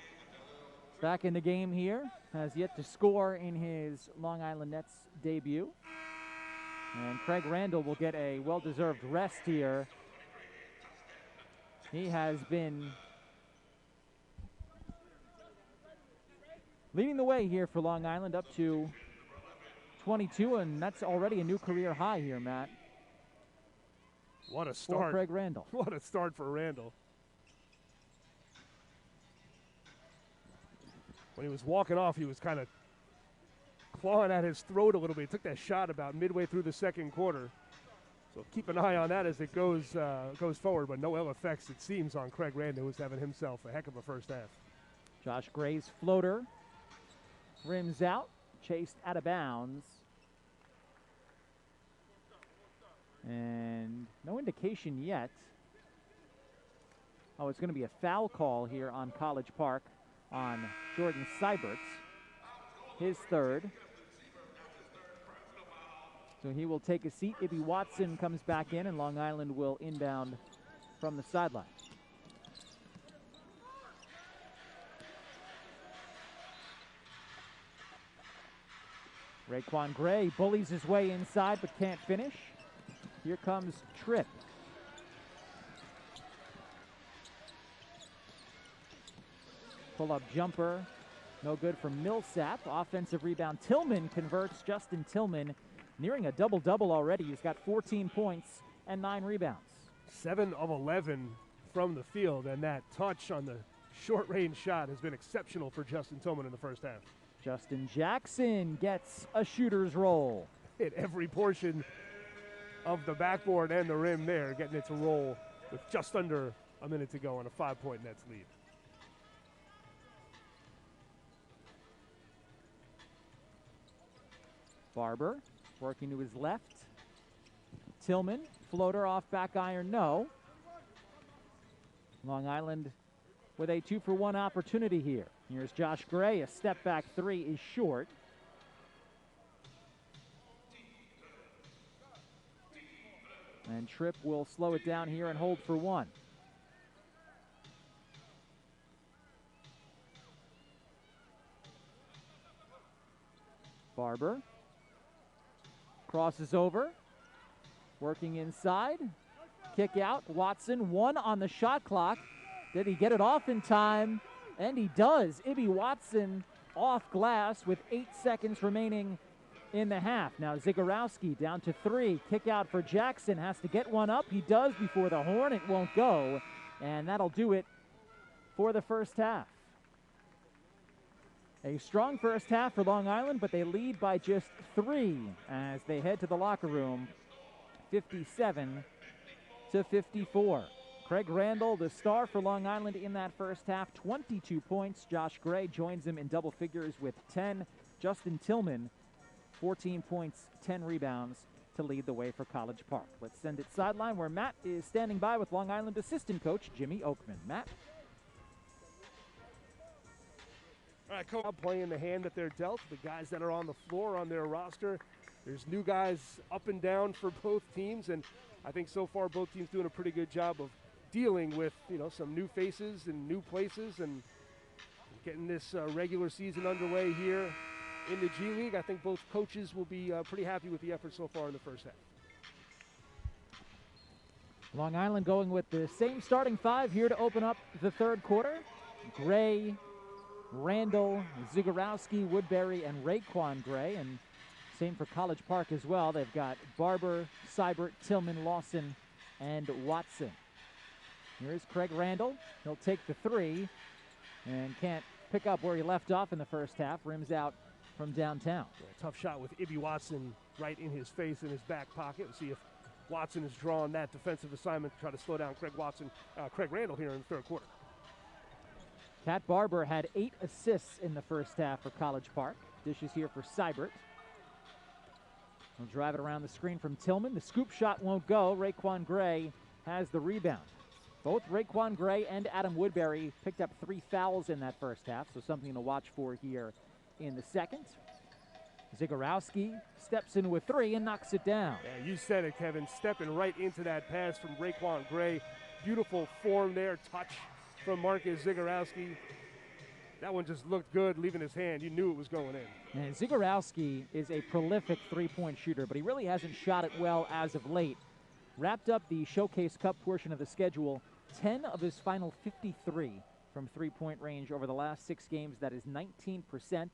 back in the game here. Has yet to score in his Long Island Nets debut. And Craig Randall will get a well-deserved rest here. He has been leading the way here for Long Island up to 22, and that's already a new career high here, Matt. What a start. For Craig Randall. What a start for Randall. When he was walking off, he was kind of clawing at his throat a little bit. He took that shot about midway through the second quarter. So keep an eye on that as it goes forward, but no ill effects, it seems, on Craig Randall, who's having himself a heck of a first half. Josh Gray's floater rims out, chased out of bounds. And no indication yet. Oh, it's going to be a foul call here on College Park on Jordan Seibert's, his third. So he will take a seat. Ibby Watson comes back in, and Long Island will inbound from the sideline. Raekwon Gray bullies his way inside but can't finish. Here comes Tripp. Pull-up jumper, no good from Millsap. Offensive rebound, Tillman converts. Justin Tillman nearing a double-double already. He's got 14 points and 9 rebounds. 7 of 11 from the field, and that touch on the short-range shot has been exceptional for Justin Tillman in the first half. Justin Jackson gets a shooter's roll. Hit every portion of the backboard and the rim there, getting it to roll with just under a minute to go on a 5-point Nets lead. Barber working to his left. Tillman, floater off back iron, no. Long Island with a 2-for-1 opportunity here. Here's Josh Gray, a step back three is short. And Tripp will slow it down here and hold for one. Barber crosses over, working inside, kick out, Watson, one on the shot clock. Did he get it off in time? And he does. Ibi Watson off glass with 8 seconds remaining in the half. Now Zagorowski down to 3, kick out for Jackson, has to get one up. He does before the horn, it won't go. And that'll do it for the first half. A strong first half for Long Island, but they lead by just 3 as they head to the locker room, 57-54. Craig Randall, the star for Long Island in that first half, 22 points. Josh Gray joins him in double figures with 10. Justin Tillman, 14 points, 10 rebounds to lead the way for College Park. Let's send it sideline where Matt is standing by with Long Island assistant coach Jimmy Oakman. Matt? All right, Coach, playing the hand that they're dealt, the guys that are on the floor on their roster. There's new guys up and down for both teams, and I think so far both teams doing a pretty good job of dealing with, some new faces and new places and getting this regular season underway here in the G League. I think both coaches will be pretty happy with the effort so far in the first half. Long Island going with the same starting 5 here to open up the third quarter. Gray, Randall, Zagorowski, Woodbury, and Raekwon Gray, and same for College Park as well. They've got Barber, Seibert, Tillman, Lawson, and Watson. Here's Craig Randall. He'll take the 3 and can't pick up where he left off in the first half. Rims out from downtown. Yeah, tough shot with Ibi Watson right in his face, in his back pocket. We'll see if Watson is drawing that defensive assignment to try to slow down Craig Randall here in the third quarter. Cat Barber had 8 assists in the first half for College Park. Dishes here for Seibert. He'll drive it around the screen from Tillman. The scoop shot won't go. Raekwon Gray has the rebound. Both Raekwon Gray and Adam Woodbury picked up 3 fouls in that first half, so something to watch for here in the second. Zagorowski steps into a 3 and knocks it down. Yeah, you said it, Kevin. Stepping right into that pass from Raekwon Gray. Beautiful form there, touch from Marcus Zagorowski. That one just looked good, leaving his hand. You knew it was going in. And Zagorowski is a prolific three-point shooter, but he really hasn't shot it well as of late. Wrapped up the Showcase Cup portion of the schedule, 10 of his final 53 from three-point range over the last 6 games. That is 19%.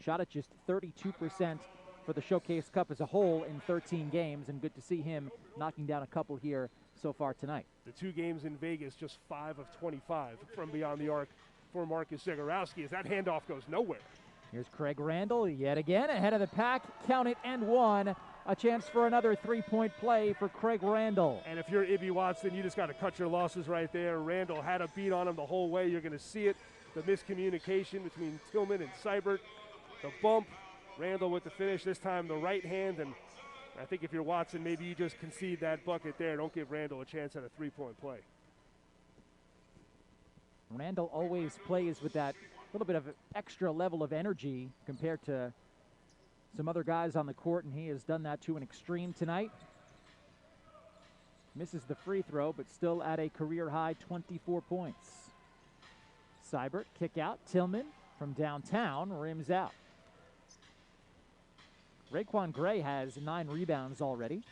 Shot at just 32% for the Showcase Cup as a whole in 13 games, and good to see him knocking down a couple here so far tonight. The 2 games in Vegas, just 5 of 25 from beyond the arc for Marcus Zagorowski as that handoff goes nowhere. Here's Craig Randall yet again ahead of the pack. Count it and 1. A chance for another 3-point play for Craig Randall. And if you're Ibi Watson, you just got to cut your losses right there. Randall had a beat on him the whole way. You're going to see it. The miscommunication between Tillman and Seibert. The bump. Randall with the finish. This time the right hand. And I think if you're Watson, maybe you just concede that bucket there. Don't give Randall a chance at a 3-point play. Randall always plays with that little bit of extra level of energy compared to some other guys on the court, and he has done that to an extreme tonight. Misses the free throw, but still at a career-high 24 points. Seibert, kick out. Tillman from downtown, rims out. Raekwon Gray has 9 rebounds already.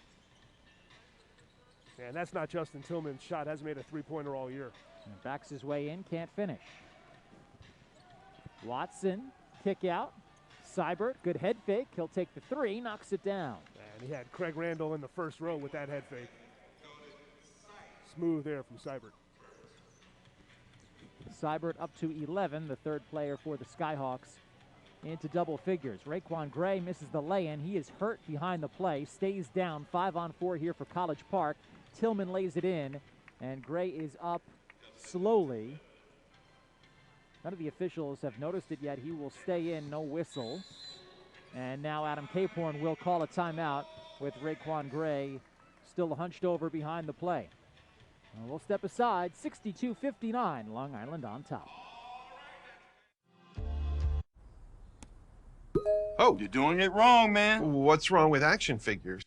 And that's not Justin Tillman's shot. Hasn't made a 3-pointer all year. And backs his way in, can't finish. Watson, kick out. Seibert, good head fake. He'll take the 3, knocks it down. And he had Craig Randall in the first row with that head fake. Smooth there from Seibert. Seibert up to 11, the third player for the Skyhawks into double figures. Raekwon Gray misses the lay-in. He is hurt behind the play, stays down. 5-on-4 here for College Park. Tillman lays it in, and Gray is up slowly. None of the officials have noticed it yet. He will stay in, no whistle. And now Adam Caporn will call a timeout with Raekwon Gray still hunched over behind the play. We'll step aside, 62-59, Long Island on top. Oh, you're doing it wrong, man. What's wrong with action figures?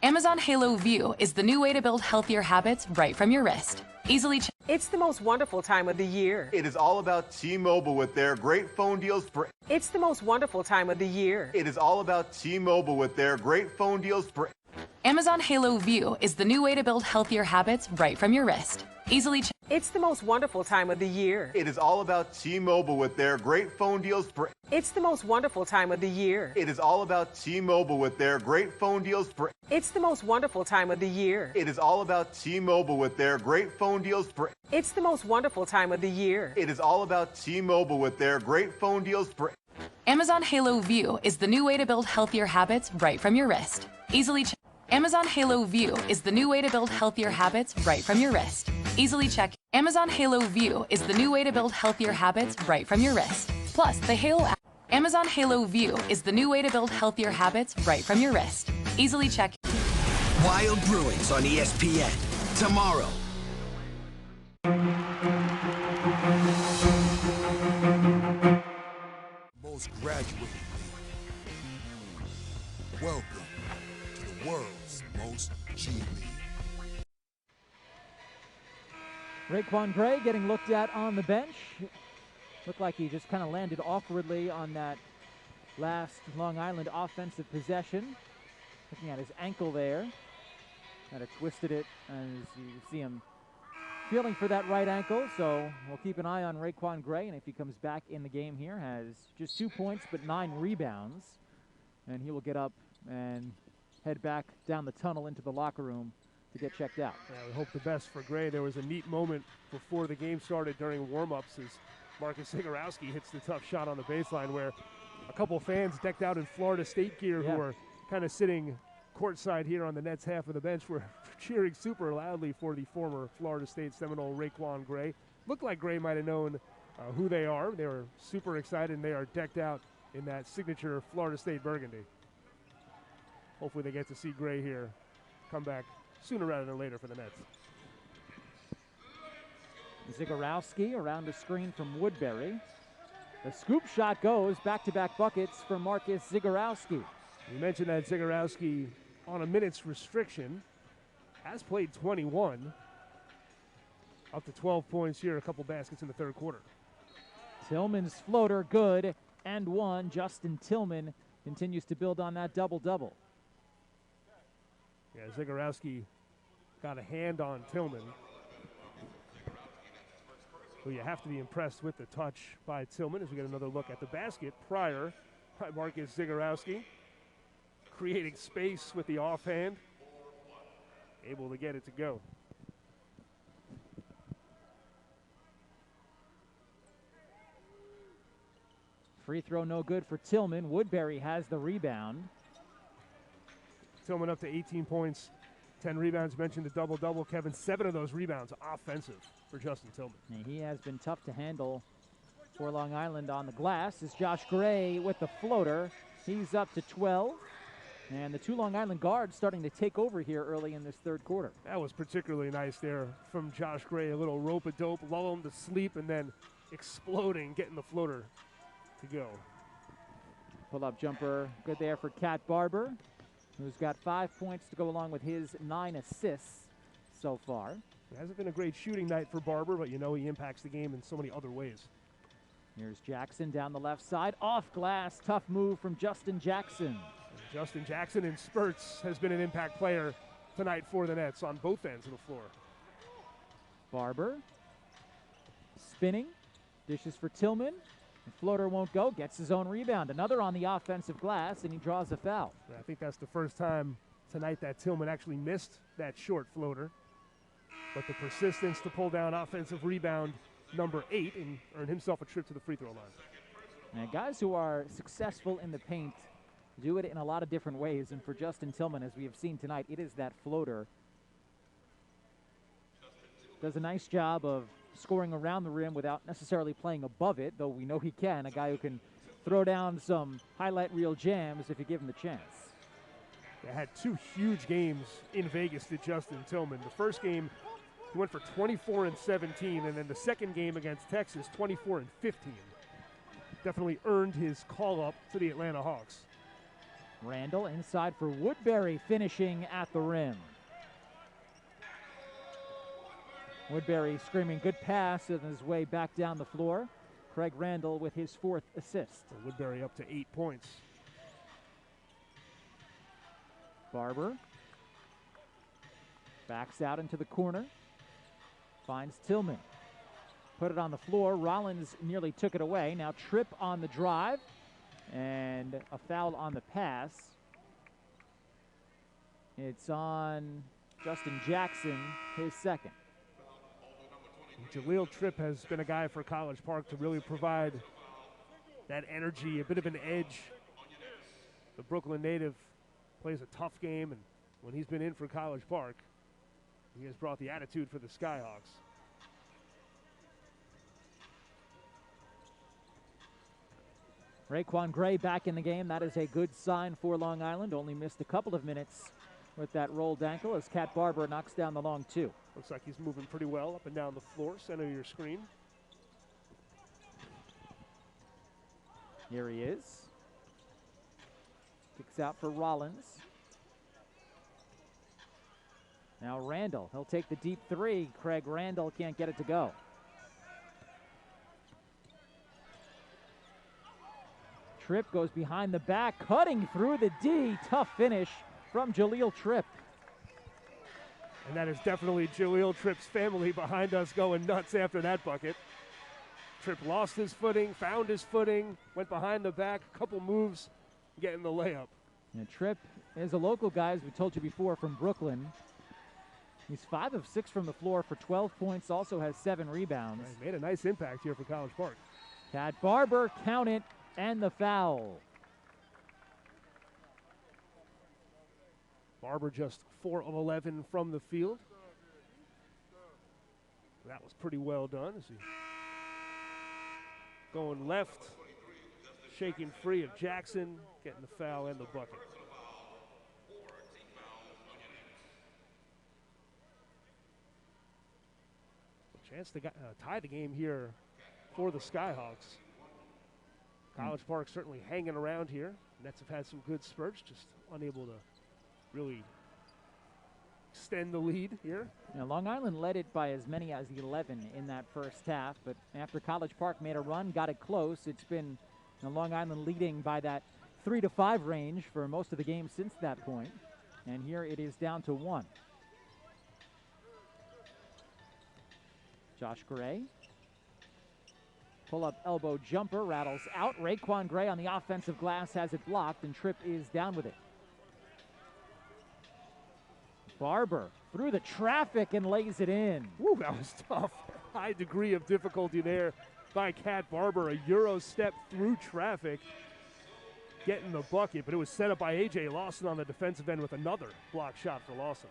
Amazon Halo View is the new way to build healthier habits right from your wrist. Easily check. It's the most wonderful time of the year. It is all about T-Mobile with their great phone deals for... It's the most wonderful time of the year. It is all about T-Mobile with their great phone deals for... Amazon Halo View is the new way to build healthier habits right from your wrist. Easily check. It's the most wonderful time of the year. It is all about T-Mobile with their great phone deals for... It's the most wonderful time of the year. It is all about T-Mobile with their great phone deals for... It's the most wonderful time of the year. It is all about T-Mobile with their great phone deals for... It's the most wonderful time of the year. It is all about T-Mobile with their great phone deals for... Amazon Halo View is the new way to build healthier habits right from your wrist. Easily check. Amazon Halo View is the new way to build healthier habits right from your wrist. Easily check. Amazon Halo View is the new way to build healthier habits right from your wrist. Plus, the Halo app. Amazon Halo View is the new way to build healthier habits right from your wrist. Easily check. Wild Bruins on ESPN tomorrow. Most graduated. Welcome to the world's most G League. Raekwon Gray getting looked at on the bench. Looked like he just kind of landed awkwardly on that last Long Island offensive possession. Looking at his ankle there. Kind of twisted it, as you see him feeling for that right ankle. So we'll keep an eye on Raekwon Gray, and if he comes back in the game here, has just 2 points but 9 rebounds. And he will get up and head back down the tunnel into the locker room to get checked out. Yeah, we hope the best for Gray. There was a neat moment before the game started during warm-ups as Marcus Zagorowski hits the tough shot on the baseline, where a couple fans decked out in Florida State gear who were kind of sitting courtside here on the Nets half of the bench were cheering super loudly for the former Florida State Seminole Raekwon Gray. Looked like Gray might have known who they are. They were super excited, and they are decked out in that signature Florida State burgundy. Hopefully they get to see Gray here come back sooner rather than later for the Nets. Zagorowski around the screen from Woodbury. The scoop shot goes, back-to-back buckets for Marcus Zagorowski. You mentioned that Zagorowski on a minutes restriction has played 21, up to 12 points here, a couple baskets in the third quarter. Tillman's floater good and one. Justin Tillman continues to build on that double-double. Yeah, Zagorowski got a hand on Tillman, who you have to be impressed with the touch by Tillman as we get another look at the basket prior by Marcus Zagorowski, creating space with the offhand, able to get it to go. Free throw no good for Tillman. Woodbury has the rebound. Tillman up to 18 points, 10 rebounds. Mentioned the double-double, Kevin. 7 of those rebounds offensive for Justin Tillman. And he has been tough to handle for Long Island on the glass. Is Josh Gray with the floater. He's up to 12. And the two Long Island guards starting to take over here early in this third quarter. That was particularly nice there from Josh Gray. A little rope-a-dope, lull him to sleep, and then exploding, getting the floater to go. Pull-up jumper good there for Cat Barber, who's got 5 points to go along with his 9 assists so far. It hasn't been a great shooting night for Barber, but you know he impacts the game in so many other ways. Here's Jackson down the left side. Off glass, tough move from Justin Jackson. Justin Jackson in spurts has been an impact player tonight for the Nets on both ends of the floor. Barber spinning, dishes for Tillman. The floater won't go, gets his own rebound. Another on the offensive glass, and he draws a foul. I think that's the first time tonight that Tillman actually missed that short floater. But the persistence to pull down offensive rebound number 8 and earn himself a trip to the free throw line. And guys who are successful in the paint do it in a lot of different ways, and for Justin Tillman, as we have seen tonight, it is that floater. Does a nice job of scoring around the rim without necessarily playing above it, though we know he can. A guy who can throw down some highlight reel jams if you give him the chance. They had 2 huge games in Vegas to Justin Tillman. The first game, he went for 24 and 17, and then the second game against Texas, 24 and 15. Definitely earned his call up to the Atlanta Hawks. Randall inside for Woodbury, finishing at the rim. Woodbury screaming good pass on his way back down the floor. Craig Randall with his 4th assist. So Woodbury up to 8 points. Barber backs out into the corner. Finds Tillman. Put it on the floor. Rollins nearly took it away. Now Tripp on the drive. And a foul on the pass. It's on Justin Jackson, his second. Jahlil Tripp has been a guy for College Park to really provide that energy, a bit of an edge. The Brooklyn native plays a tough game, and when he's been in for College Park, he has brought the attitude for the Skyhawks. Raekwon Gray back in the game. That is a good sign for Long Island. Only missed a couple of minutes with that rolled ankle as Cat Barber knocks down the long 2. Looks like he's moving pretty well up and down the floor, center of your screen. Here he is. Kicks out for Rollins. Now Randall, he'll take the deep 3. Craig Randall can't get it to go. Tripp goes behind the back, cutting through the D. Tough finish from Jahlil Tripp. And that is definitely Jahlil Tripp's family behind us going nuts after that bucket. Tripp lost his footing, found his footing, went behind the back, a couple moves, getting the layup. And Tripp is a local guy, as we told you before, from Brooklyn. He's 5 of 6 from the floor for 12 points, also has 7 rebounds. He made a nice impact here for College Park. Cat Barber, count it, and the foul. Barber just 4 of 11 from the field. That was pretty well done. As he going left, shaking free of Jackson, getting the foul and the bucket. A chance to tie the game here for the Skyhawks. College Park certainly hanging around here. Nets have had some good spurts, just unable to really extend the lead here. Now, Long Island led it by as many as 11 in that first half, but after College Park made a run, got it close, it's been Long Island leading by that 3 to 5 range for most of the game since that point. And here it is down to 1. Josh Gray. Pull-up elbow jumper, rattles out. Raekwon Gray on the offensive glass has it blocked, and Tripp is down with it. Barber through the traffic and lays it in. Woo, that was tough. High degree of difficulty there by Cat Barber. A Euro step through traffic, getting the bucket, but it was set up by A.J. Lawson on the defensive end with another block shot for Lawson.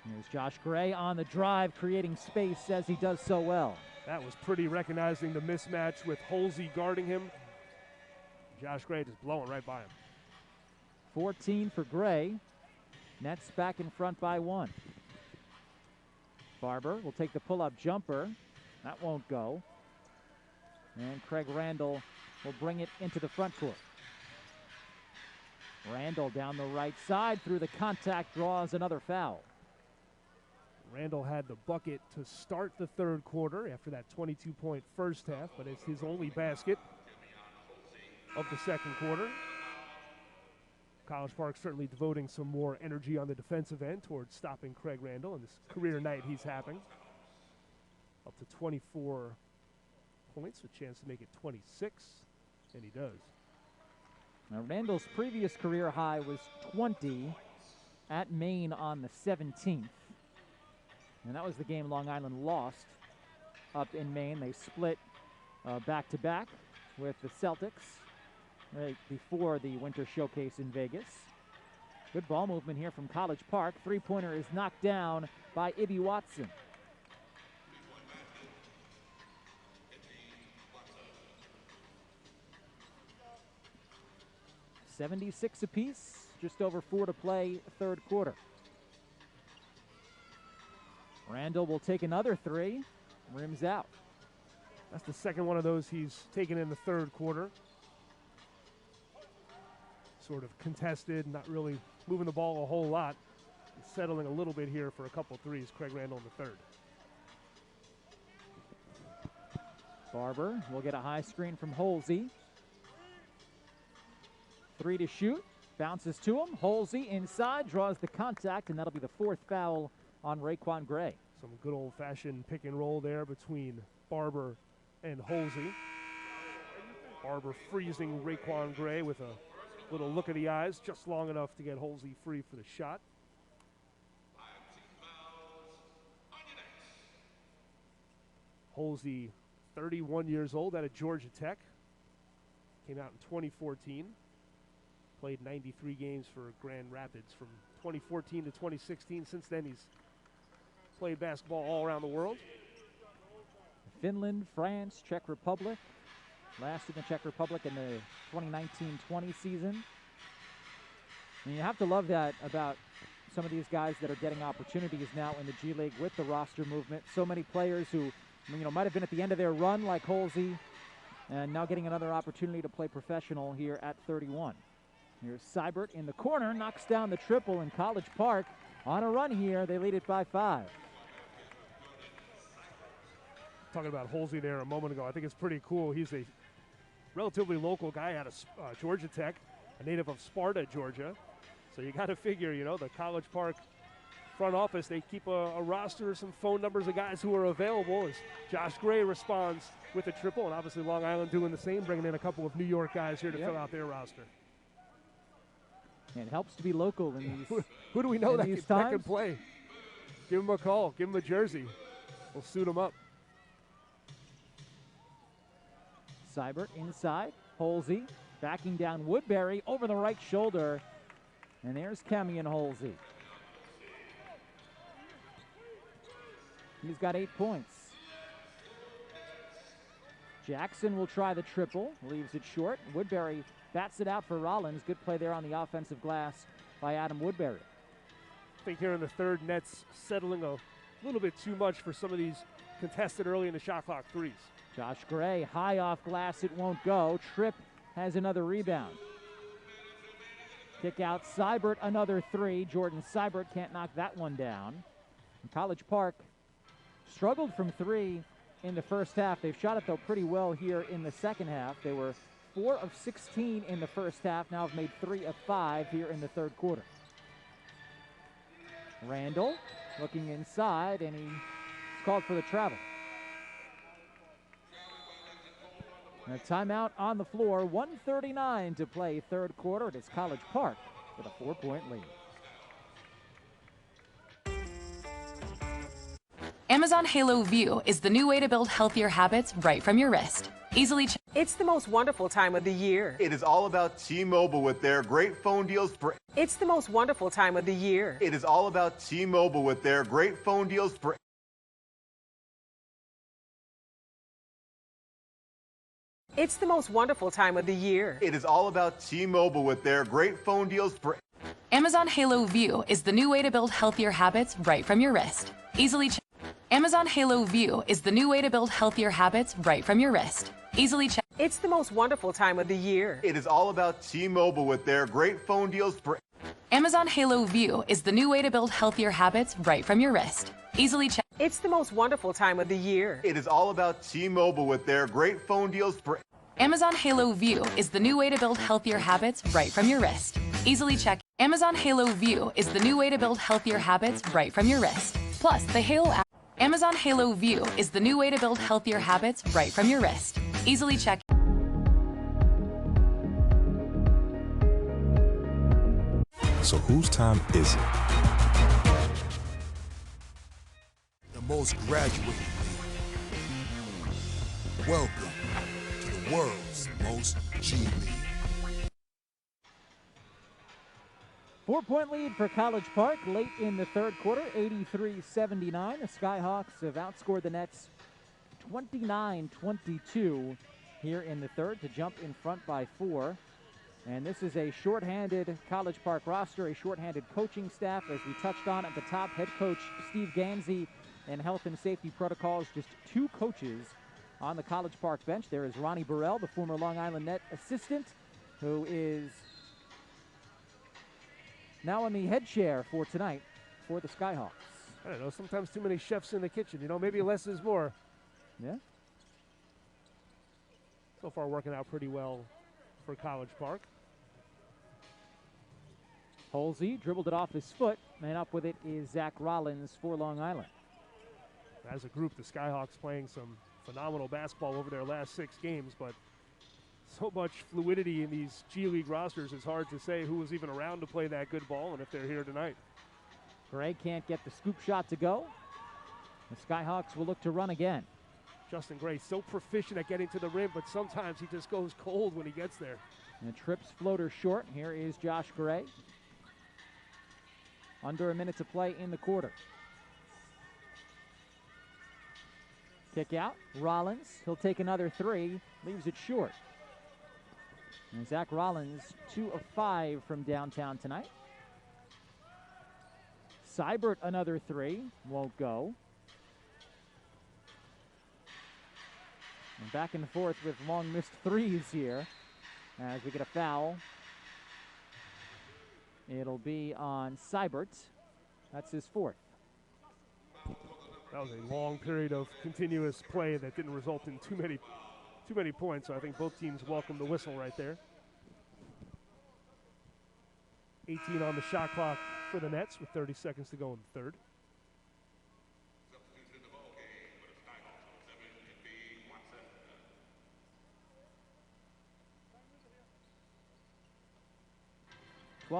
Here's Josh Gray on the drive, creating space as he does so well. That was pretty, recognizing the mismatch with Holsey guarding him. Josh Gray just blowing right by him. 14 for Gray. Nets back in front by 1. Barber will take the pull-up jumper. That won't go. And Craig Randall will bring it into the front court. Randall down the right side through the contact, draws another foul. Randall had the bucket to start the third quarter after that 22-point first half, but it's his only basket of the second quarter. College Park certainly devoting some more energy on the defensive end towards stopping Craig Randall in this career night he's having. Up to 24 points, a chance to make it 26, and he does. Now Randall's previous career high was 20 at Maine on the 17th. And that was the game Long Island lost up in Maine. They split back-to-back with the Celtics right before the Winter Showcase in Vegas. Good ball movement here from College Park. Three-pointer is knocked down by Ibby Watson. 76 apiece, just over 4 to play, third quarter. Randall will take another 3, rims out. That's the second one of those he's taken in the third quarter. Sort of contested, not really moving the ball a whole lot. He's settling a little bit here for a couple threes, Craig Randall in the third. Barber will get a high screen from Holsey. 3 to shoot, bounces to him. Holsey inside, draws the contact, and that'll be the 4th foul on Raquan Gray. Some good old-fashioned pick and roll there between Barber and Holsey. Barber freezing Raquan Gray with a little look of the eyes, just long enough to get Holsey free for the shot. Holsey, 31 years old, out of Georgia Tech. Came out in 2014. Played 93 games for Grand Rapids from 2014 to 2016. Since then, he's played basketball all around the world. Finland, France, Czech Republic. Last in the Czech Republic in the 2019-20 season. And you have to love that about some of these guys that are getting opportunities now in the G League with the roster movement. So many players who, might have been at the end of their run like Holsey, and now getting another opportunity to play professional here at 31. Here's Seibert in the corner, knocks down the triple, in College Park on a run here. They lead it by 5. Talking about Holsey there a moment ago, I think it's pretty cool. He's a relatively local guy out of Georgia Tech, a native of Sparta, Georgia. So you got to figure, the College Park front office, they keep a roster, some phone numbers of guys who are available as Josh Gray responds with a triple, and obviously Long Island doing the same, bringing in a couple of New York guys here to fill out their roster. And it helps to be local in these Who do we know that can play? Give him a call. Give him a jersey. We'll suit him up. Seibert inside. Holsey backing down Woodbury over the right shoulder. And there's Kemian Holsey. He's got 8 points. Jackson will try the triple. Leaves it short. Woodbury bats it out for Rollins. Good play there on the offensive glass by Adam Woodbury. I think here in the third, Nets settling a little bit too much for some of these contested early in the shot clock threes. Josh Gray, high off glass, it won't go. Tripp has another rebound. Kick out Seibert, another 3. Jordan Seibert can't knock that one down. And College Park struggled from 3 in the first half. They've shot it, though, pretty well here in the second half. They were 4 of 16 in the first half, now have made 3 of 5 here in the third quarter. Randall looking inside, and he's called for the travel. And a timeout on the floor, 1:39 to play third quarter. It is College Park with a 4-point lead. Amazon Halo View is the new way to build healthier habits right from your wrist. Easily check. It's the most wonderful time of the year. It is all about T-Mobile with their great phone deals for. It's the most wonderful time of the year. It is all about T-Mobile with their great phone deals for. It's the most wonderful time of the year. It is all about T-Mobile with their great phone deals for. Amazon Halo View is the new way to build healthier habits right from your wrist. Easily check. Amazon Halo View is the new way to build healthier habits right from your wrist. Easily check. It's the most wonderful time of the year. It is all about T-Mobile with their great phone deals for. Amazon Halo View is the new way to build healthier habits right from your wrist. Easily check. It's the most wonderful time of the year. It is all about T-Mobile with their great phone deals for. Amazon Halo View is the new way to build healthier habits right from your wrist. Easily check. Amazon Halo View is the new way to build healthier habits right from your wrist. Plus, the Halo app. Amazon Halo View is the new way to build healthier habits right from your wrist. Easily check. So whose time is it? The most graduated league. Welcome to the world's most G League. 4-point lead for College Park late in the third quarter, 83-79. The Skyhawks have outscored the Nets 29-22 here in the third to jump in front by 4. And this is a shorthanded College Park roster, a shorthanded coaching staff. As we touched on at the top, head coach Steve Gansey and health and safety protocols, just 2 coaches on the College Park bench. There is Ronnie Burrell, the former Long Island Net assistant, who is now in the head chair for tonight for the Skyhawks. I don't know, sometimes too many chefs in the kitchen. You know, maybe less is more. Yeah. So far working out pretty well for College Park. Halsey dribbled it off his foot, and up with it is Zach Rollins for Long Island. As a group, the Skyhawks playing some phenomenal basketball over their last 6 games, but so much fluidity in these G League rosters, it's hard to say who was even around to play that good ball and if they're here tonight. Gray can't get the scoop shot to go. The Skyhawks will look to run again. Justin Gray, so proficient at getting to the rim, but sometimes he just goes cold when he gets there. And Tripp's floater short. Here is Josh Gray. Under a minute to play in the quarter. Kick out. Rollins. He'll take another 3. Leaves it short. And Zach Rollins, 2 of 5 from downtown tonight. Seibert, another 3. Won't go. And back and forth with long missed 3s here as we get a foul. It'll be on Seibert. That's his 4th. That was a long period of continuous play that didn't result in too many points, so I think both teams welcome the whistle right there. 18 on the shot clock for the Nets with 30 seconds to go in the third.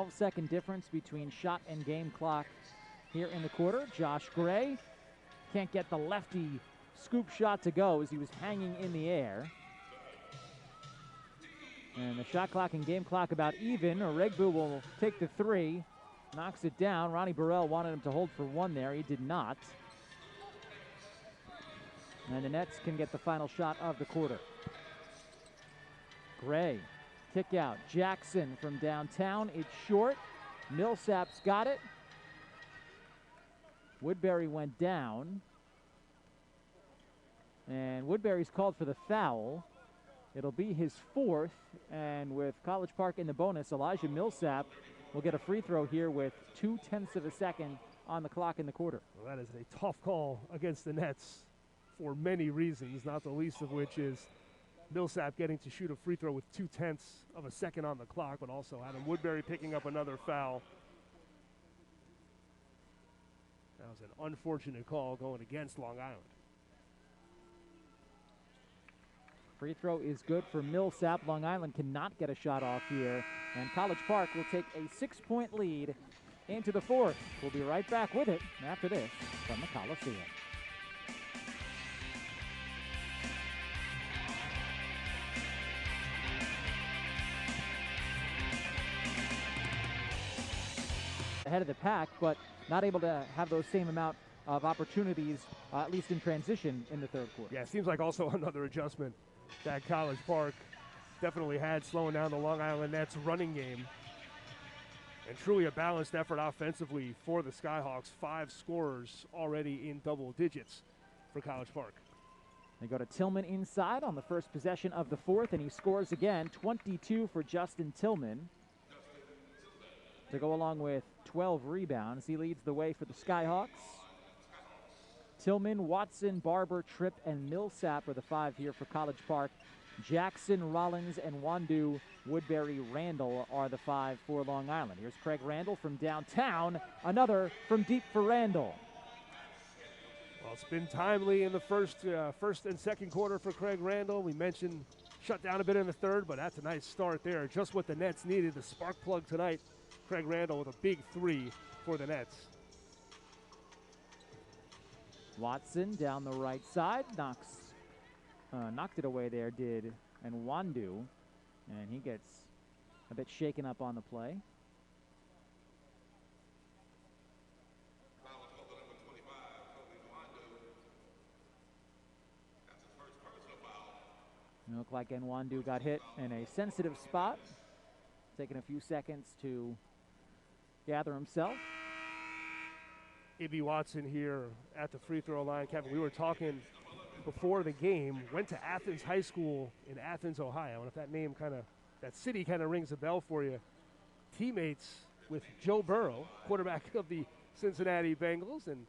Second difference between shot and game clock here in the quarter. Josh Gray can't get the lefty scoop shot to go as he was hanging in the air. And the shot clock and game clock about even. Regbu will take the 3, knocks it down. Ronnie Burrell wanted him to hold for 1 there. He did not. And the Nets can get the final shot of the quarter. Gray, kick out. Jackson from downtown. It's short. Millsap's got it. Woodbury went down. And Woodbury's called for the foul. It'll be his 4th. And with College Park in the bonus, Elijah Millsap will get a free throw here with 0.2 of a second on the clock in the quarter. Well, that is a tough call against the Nets for many reasons, not the least of which is Millsap getting to shoot a free throw with 0.2 of a second on the clock, but also Adam Woodbury picking up another foul. That was an unfortunate call going against Long Island. Free throw is good for Millsap. Long Island cannot get a shot off here, and College Park will take a 6-point lead into the 4th. We'll be right back with it after this from the Coliseum. Ahead of the pack, but not able to have those same amount of opportunities, at least in transition in the 3rd quarter. Yeah, it seems like also another adjustment that College Park definitely had, slowing down the Long Island Nets running game. And truly a balanced effort offensively for the Skyhawks. 5 scorers already in double digits for College Park. They go to Tillman inside on the first possession of the 4th, and he scores again. 22 for Justin Tillman to go along with 12 rebounds. He leads the way for the Skyhawks. Tillman, Watson, Barber, Tripp, and Millsap are the 5 here for College Park. Jackson, Rollins, and Wandu, Woodbury, Randall are the 5 for Long Island. Here's Craig Randall from downtown. Another from deep for Randall. Well, it's been timely in the first and second quarter for Craig Randall. We mentioned shut down a bit in the 3rd, but that's a nice start there. Just what the Nets needed, the spark plug tonight. Craig Randall with a big 3 for the Nets. Watson down the right side, knocked it away there, and Wandu, and he gets a bit shaken up on the play. It looked like Nwandu got hit in a sensitive spot. taking a few seconds to gather himself. A.B. Watson here at the free throw line. Kevin, we were talking before the game, went to Athens High School in Athens, Ohio. And if that name that city kind of rings a bell for you, teammates with Joe Burrow, quarterback of the Cincinnati Bengals, and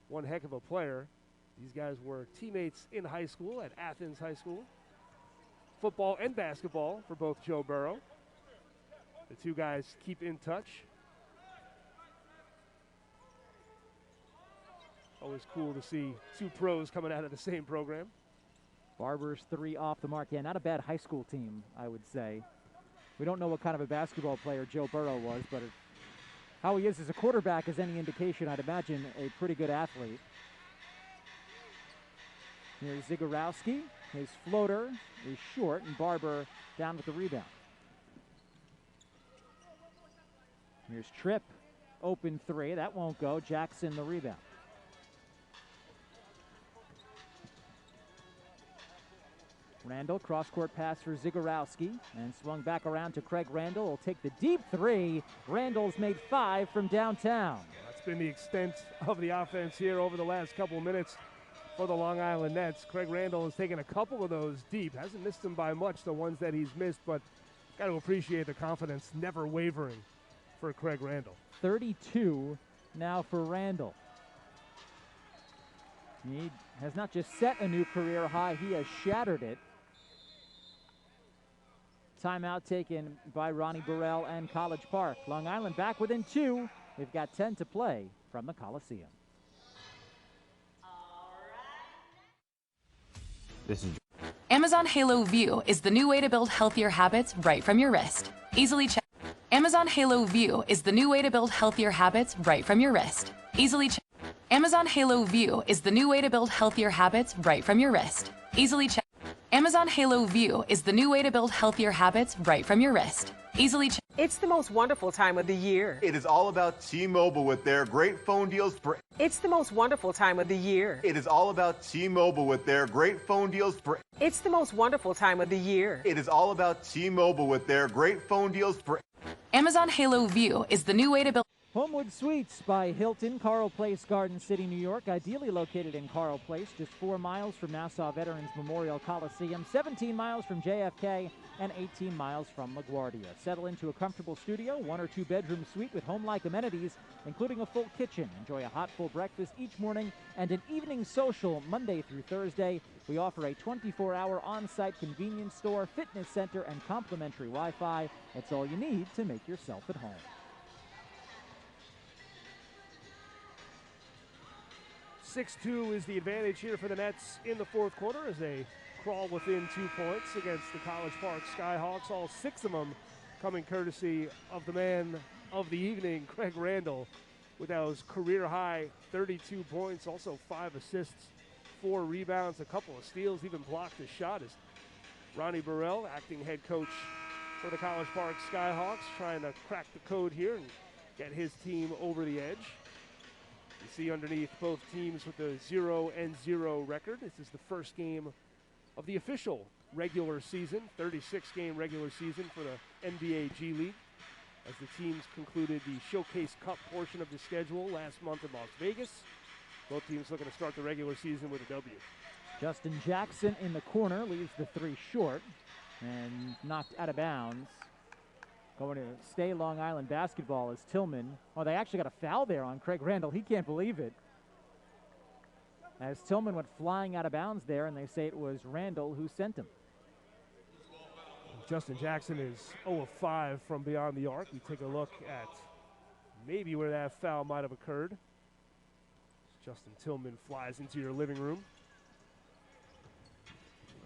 one heck of a player. These guys were teammates in high school at Athens High School. Football and basketball for both Joe Burrow. The two guys keep in touch. Always cool to see two pros coming out of the same program. Barber's 3 off the mark. Yeah, not a bad high school team, I would say. We don't know what kind of a basketball player Joe Burrow was, but how he is as a quarterback is any indication. I'd imagine a pretty good athlete. Here's Zagorowski. His floater is short, and Barber down with the rebound. Here's Tripp. Open 3. That won't go. Jackson the rebound. Randall, cross-court pass for Zagorowski, and swung back around to Craig Randall. Will take the deep 3. Randall's made 5 from downtown. That's been the extent of the offense here over the last couple of minutes for the Long Island Nets. Craig Randall has taken a couple of those deep. Hasn't missed them by much, the ones that he's missed, but got to appreciate the confidence never wavering for Craig Randall. 32 now for Randall. He has not just set a new career high, he has shattered it. Timeout taken by Ronnie Burrell and College Park. Long Island back within 2. They've got 10 to play from the Coliseum. This is Amazon Halo View is the new way to build healthier habits right from your wrist. Easily check. Amazon Halo View is the new way to build healthier habits right from your wrist. Easily check. Amazon Halo View is the new way to build healthier habits right from your wrist. Easily check. Amazon Halo View is the new way to build healthier habits right from your wrist. Easily check. It's the most wonderful time of the year. It is all about T-Mobile with their great phone deals for... It's the most wonderful time of the year. It is all about T-Mobile with their great phone deals for... It's the most wonderful time of the year. It is all about T-Mobile with their great phone deals for... Amazon Halo View is the new way to build... Homewood Suites by Hilton, Carl Place, Garden City, New York. Ideally located in Carl Place, just 4 miles from Nassau Veterans Memorial Coliseum, 17 miles from JFK, and 18 miles from LaGuardia. Settle into a comfortable studio, 1 or 2 bedroom suite with home-like amenities, including a full kitchen. Enjoy a hot, full breakfast each morning and an evening social Monday through Thursday. We offer a 24-hour on-site convenience store, fitness center, and complimentary Wi-Fi. That's all you need to make yourself at home. 6-2 is the advantage here for the Nets in the fourth quarter as they crawl within 2 points against the College Park Skyhawks. All 6 of them coming courtesy of the man of the evening, Craig Randall, with those career-high 32 points, also 5 assists, 4 rebounds, a couple of steals, even blocked a shot as Ronnie Burrell, acting head coach for the College Park Skyhawks, trying to crack the code here and get his team over the edge. You see underneath both teams with a 0-0 record. This is the first game of the official regular season, 36-game regular season for the NBA G League, as the teams concluded the Showcase Cup portion of the schedule last month in Las Vegas. Both teams looking to start the regular season with a W. Justin Jackson in the corner leaves the 3 short and knocked out of bounds. Going to stay Long Island basketball is Tillman. Oh, they actually got a foul there on Craig Randall. He can't believe it. As Tillman went flying out of bounds there, and they say it was Randall who sent him. Justin Jackson is 0 of 5 from beyond the arc. We take a look at maybe where that foul might have occurred. Justin Tillman flies into your living room.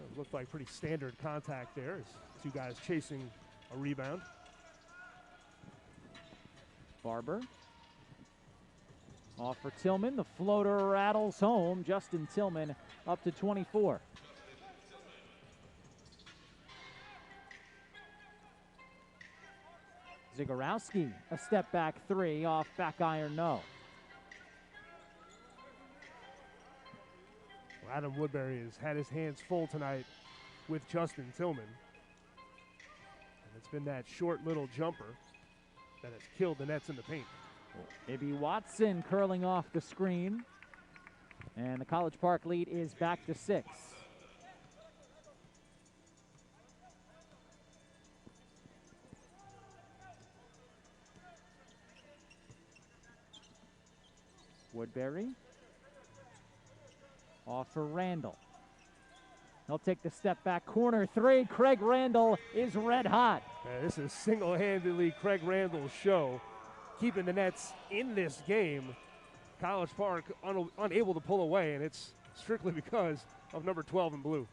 It looked like pretty standard contact there as 2 guys chasing a rebound. Barber. Off for Tillman. The floater rattles home. Justin Tillman up to 24. Zagorowski, a step back 3 off back iron, no. Well, Adam Woodbury has had his hands full tonight with Justin Tillman. And It's been that short little jumper that has killed the Nets in the paint. Maybe Watson curling off the screen. And the College Park lead is back to 6. Woodbury. Off for Randall. He'll take the step back corner three. Craig Randall is red hot. This is single-handedly Craig Randall's show, keeping the Nets in this game. College Park unable to pull away, and it's strictly because of number 12 in blue.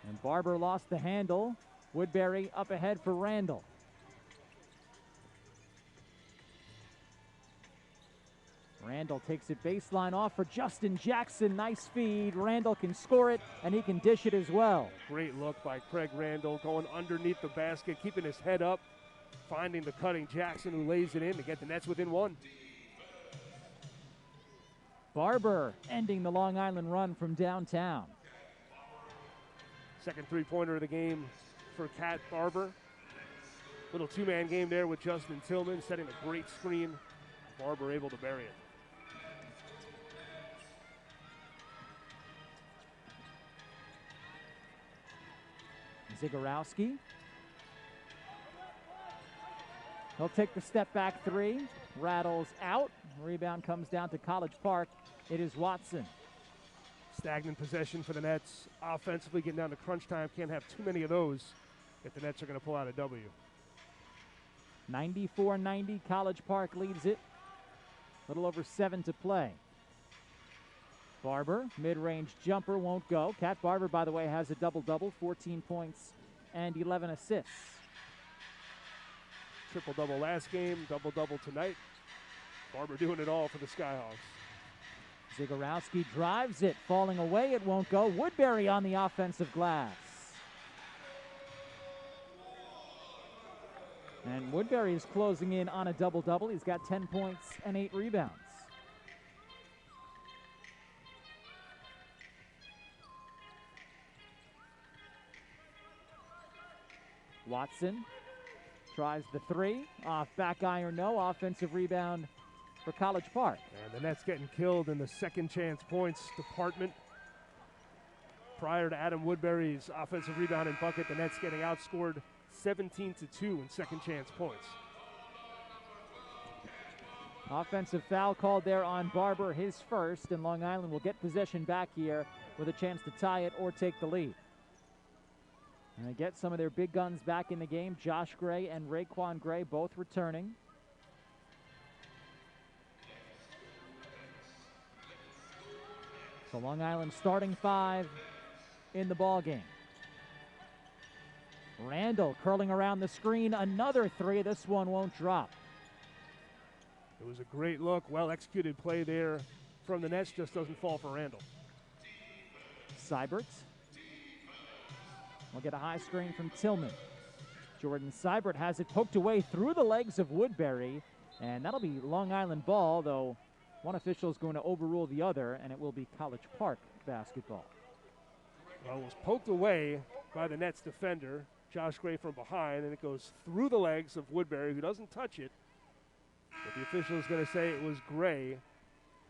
And Barber lost the handle. Woodbury up ahead for Randall. Randall takes it baseline off for Justin Jackson. Nice feed. Randall can score it, and he can dish it as well. Great look by Craig Randall, going underneath the basket, keeping his head up, finding the cutting Jackson, who lays it in to get the Nets within 1. Barber ending the Long Island run from downtown. Second three-pointer of the game for Cat Barber. Little two-man game there with Justin Tillman, setting a great screen. Barber able to bury it. Zagorowski. He'll take the step back three. Rattles out. Rebound comes down to College Park. It is Watson. Stagnant possession for the Nets. Offensively, getting down to crunch time. Can't have too many of those if the Nets are going to pull out a W. 94-90. College Park leads it. A little over 7 to play. Barber, mid-range jumper, won't go. Cat Barber, by the way, has a double-double, 14 points and 11 assists. Triple-double last game, double-double tonight. Barber doing it all for the Skyhawks. Zagorowski drives it, falling away, it won't go. Woodbury on the offensive glass. And Woodbury is closing in on a double-double. He's got 10 points and 8 rebounds. Watson tries the three. Off back iron, no. Offensive rebound for College Park. And the Nets getting killed in the second chance points department. Prior to Adam Woodbury's offensive rebound and bucket, the Nets getting outscored 17-2 in second chance points. Offensive foul called there on Barber, his first, and Long Island will get possession back here with a chance to tie it or take the lead. And they get some of their big guns back in the game. Josh Gray and Raekwon Gray both returning. So Long Island starting 5 in the ball game. Randall curling around the screen, another three. This one won't drop. It was a great look, well-executed play there from the Nets, just doesn't fall for Randall. Seibert will get a high screen from Tillman. Jordan Seibert has it poked away through the legs of Woodbury, and that'll be Long Island ball, though one official is going to overrule the other, and it will be College Park basketball. Well, it was poked away by the Nets defender, Josh Gray, from behind, and it goes through the legs of Woodbury, who doesn't touch it. But the official is going to say it was Gray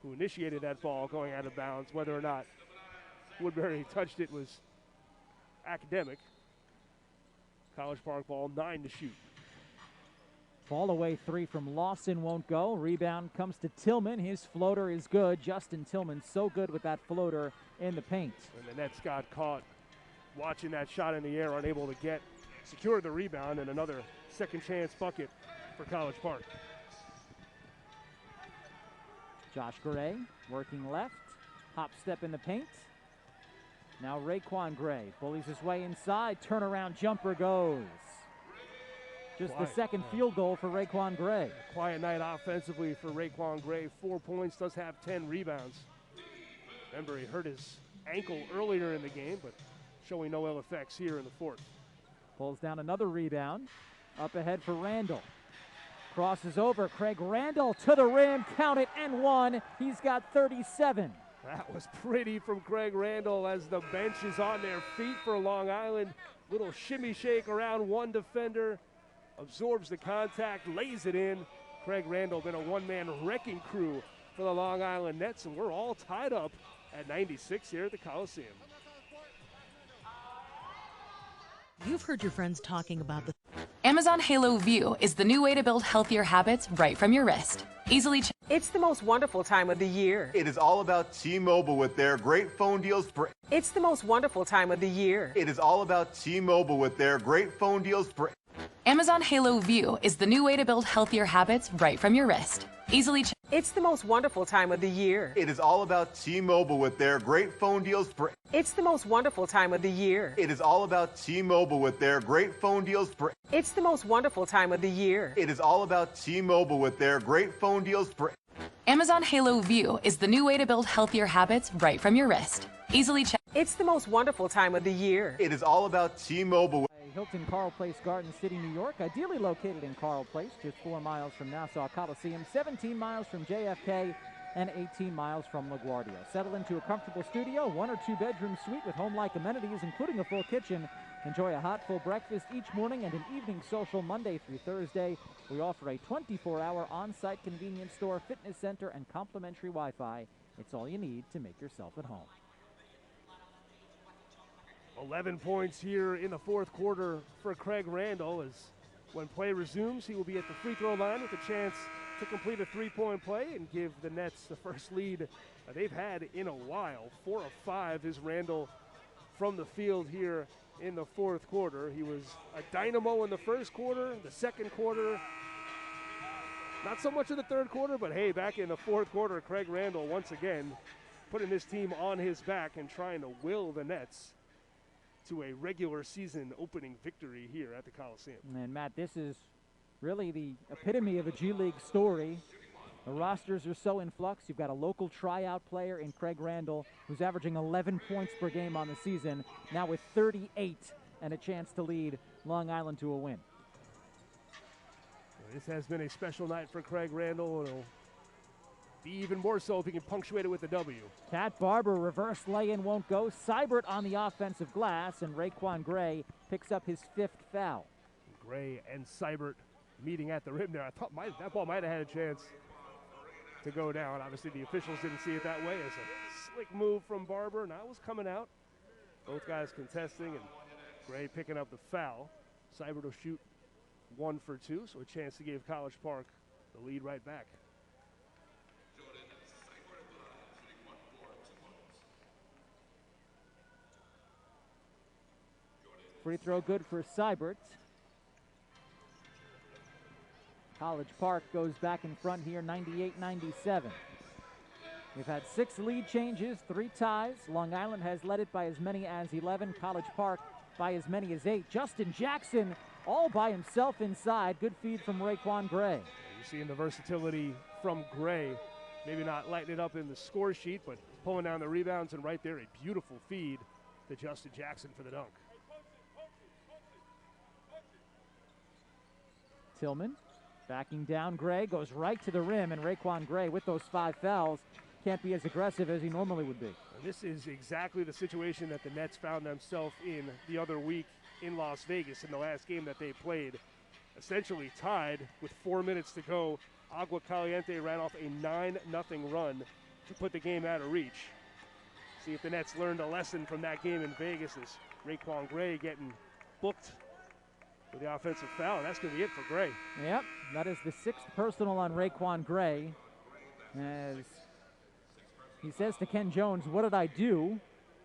who initiated that ball going out of bounds. Whether or not Woodbury touched it was academic. College Park ball, 9 to shoot. Fall away three from Lawson won't go. Rebound comes to Tillman. His floater is good. Justin Tillman so good with that floater in the paint. And the Nets got caught watching that shot in the air, unable to secure the rebound, and another second chance bucket for College Park. Josh Gray working left. Hop step in the paint. Now Raekwon Gray bullies his way inside. Turnaround jumper goes. Just the second field goal for Raekwon Gray. A quiet night offensively for Raekwon Gray. 4 points, does have 10 rebounds. Remember, he hurt his ankle earlier in the game, but showing no ill effects here in the fourth. Pulls down another rebound. Up ahead for Randall. Crosses over. Craig Randall to the rim. Count it and one. He's got 37. That was pretty from Craig Randall as the bench is on their feet for Long Island. Little shimmy shake around one defender, absorbs the contact, lays it in. Craig Randall been a one-man wrecking crew for the Long Island Nets, and we're all tied up at 96 here at the Coliseum. You've heard your friends talking about the Amazon Halo View is the new way to build healthier habits right from your wrist. Easily It's the most wonderful time of the year. It is all about T-Mobile with their great phone deals for. It's the most wonderful time of the year. It is all about T-Mobile with their great phone deals for. Amazon Halo View is the new way to build healthier habits right from your wrist. Easily It's the most wonderful time of the year. It is all about T-Mobile with their great phone deals for. It's the most wonderful time of the year. It is all about T-Mobile with their great phone deals for. It's the most wonderful time of the year. It is all about T-Mobile with their great phone deals for. Amazon Halo View is the new way to build healthier habits right from your wrist. Easily It's the most wonderful time of the year. It is all about T-Mobile. Hilton Carl Place, Garden City, New York, ideally located in Carl Place, just 4 miles from Nassau Coliseum, 17 miles from JFK, and 18 miles from LaGuardia. Settle into a comfortable studio, 1 or 2 bedroom suite with home-like amenities, including a full kitchen. Enjoy a hot, full breakfast each morning and an evening social Monday through Thursday. We offer a 24-hour on-site convenience store, fitness center, and complimentary Wi-Fi. It's all you need to make yourself at home. 11 points here in the fourth quarter for Craig Randall. As when play resumes, he will be at the free throw line with a chance to complete a three-point play and give the Nets the first lead they've had in a while. 4 of 5 is Randall from the field here in the fourth quarter. He was a dynamo in the first quarter, the second quarter, not so much in the third quarter, but hey, back in the fourth quarter, Craig Randall once again putting this team on his back and trying to will the Nets to a regular season opening victory here at the Coliseum. And Matt, this is really the epitome of a G League story. The rosters are so in flux. You've got a local tryout player in Craig Randall who's averaging 11 points per game on the season, now with 38 and a chance to lead Long Island to a win. This has been a special night for Craig Randall. It'll be even more so if he can punctuate it with a W. Cat Barber reverse lay-in won't go. Seibert on the offensive glass, and Raekwon Gray picks up his 5th foul. Gray and Seibert meeting at the rim there. I thought that ball might have had a chance to go down. Obviously, the officials didn't see it that way. It's a slick move from Barber. Now it was coming out. Both guys contesting, and Gray picking up the foul. Seibert will shoot 1 for 2, so a chance to give College Park the lead right back. Free throw good for Seibert. College Park goes back in front here, 98-97. We've had 6 lead changes, 3 ties. Long Island has led it by as many as 11. College Park by as many as 8. Justin Jackson all by himself inside. Good feed from Raekwon Gray. You're seeing the versatility from Gray. Maybe not lighting it up in the score sheet, but pulling down the rebounds, and right there, a beautiful feed to Justin Jackson for the dunk. Tillman backing down. Gray goes right to the rim, and Raekwon Gray with those 5 fouls can't be as aggressive as he normally would be. And this is exactly the situation that the Nets found themselves in the other week in Las Vegas in the last game that they played. Essentially tied with 4 minutes to go. Agua Caliente ran off a 9-0 run to put the game out of reach. See if the Nets learned a lesson from that game in Vegas as Raekwon Gray getting booked for the offensive foul. That's going to be it for Gray. Yep, that is the 6th personal on Raekwon Gray. As he says to Ken Jones, "What did I do?"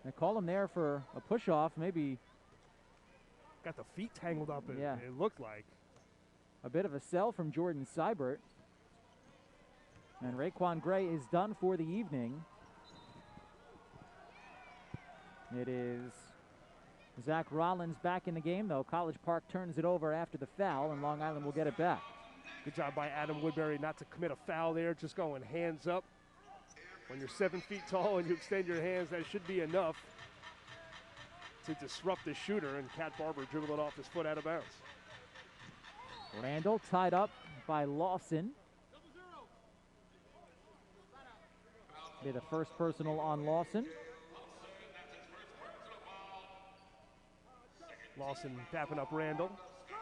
They call him there for a push-off. Maybe got the feet tangled up, yeah. It looked like. A bit of a sell from Jordan Seibert. And Raekwon Gray is done for the evening. It is Zach Rollins back in the game, though. College Park turns it over after the foul, and Long Island will get it back. Good job by Adam Woodbury not to commit a foul there, just going hands up. When you're 7 feet tall and you extend your hands, that should be enough to disrupt the shooter, and Cat Barber dribbled it off his foot out of bounds. Randall tied up by Lawson. Be the first personal on Lawson. Lawson tapping up Randall. I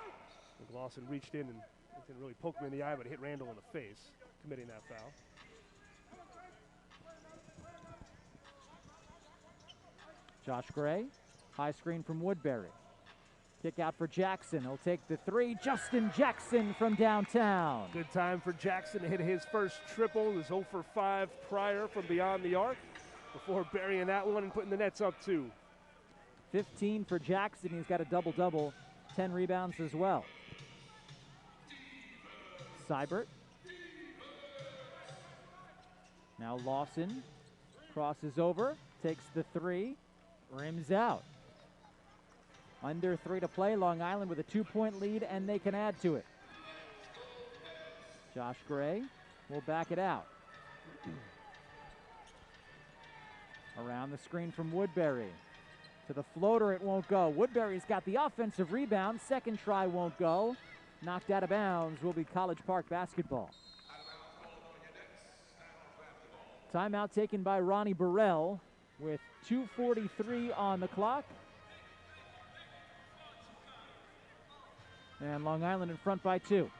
think Lawson reached in and didn't really poke him in the eye, but hit Randall in the face, committing that foul. Josh Gray, high screen from Woodbury. Kick out for Jackson. He'll take the three. Justin Jackson from downtown. Good time for Jackson to hit his first triple. He was 0 for 5 prior from beyond the arc before burying that one and putting the nets up 2. 15 for Jackson. He's got a double-double, 10 rebounds as well. Seibert. Now Lawson crosses over, takes the three, rims out. Under 3 to play, Long Island with a 2-point lead, and they can add to it. Josh Gray will back it out. Around the screen from Woodbury. To the floater, it won't go. Woodbury's got the offensive rebound. Second try won't go. Knocked out of bounds will be College Park basketball. Timeout taken by Ronnie Burrell with 2:43 on the clock. And Long Island in front by 2.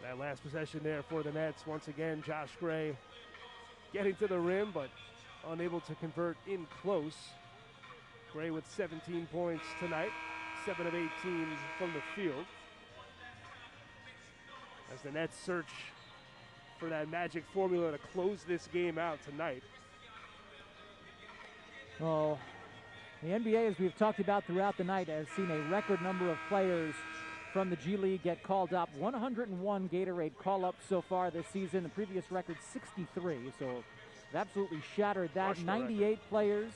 That last possession there for the Nets. Once again, Josh Gray getting to the rim, but unable to convert in close. Gray with 17 points tonight, 7 of 18 from the field. As the Nets search for that magic formula to close this game out tonight. Well, the NBA, as we've talked about throughout the night, has seen a record number of players from the G League get called up. 101 Gatorade call-ups so far this season. The previous record, 63. So they've absolutely shattered that. 98 players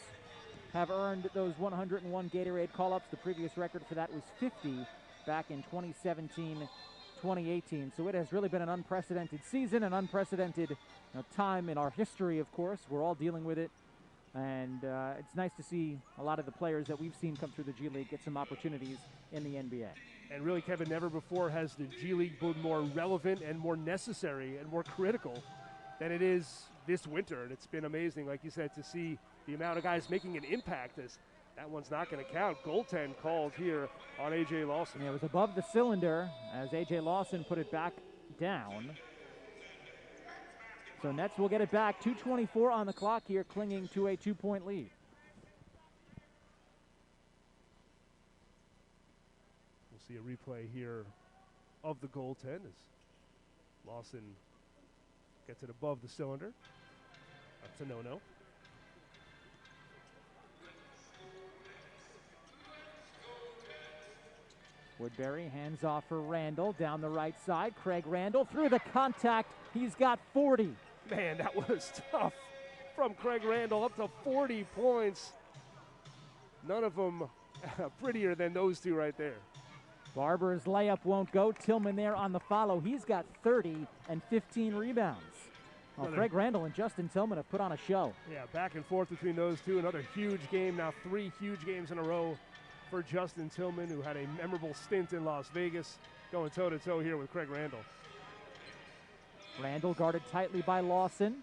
have earned those 101 Gatorade call-ups. The previous record for that was 50 back in 2017-2018. So it has really been an unprecedented season, an unprecedented time in our history, of course. We're all dealing with it. And it's nice to see a lot of the players that we've seen come through the G League get some opportunities in the NBA. And really, Kevin, never before has the G League been more relevant and more necessary and more critical than it is this winter. And it's been amazing, like you said, to see the amount of guys making an impact, as that one's not going to count. Goaltend called here on A.J. Lawson. Yeah, it was above the cylinder as A.J. Lawson put it back down. So Nets will get it back. 2:24 on the clock here, clinging to a 2-point lead. We'll see a replay here of the goaltend as Lawson gets it above the cylinder. That's a no-no. Woodbury hands off for Randall down the right side. Craig Randall through the contact. He's got 40. Man, that was tough from Craig Randall, up to 40 points. None of them prettier than those two right there. Barber's layup won't go. Tillman there on the follow. He's got 30 and 15 rebounds. Well, Craig Randall and Justin Tillman have put on a show. Yeah, back and forth between those two. Another huge game, now 3 huge games in a row for Justin Tillman, who had a memorable stint in Las Vegas, going toe-to-toe here with Craig Randall. Randall guarded tightly by Lawson.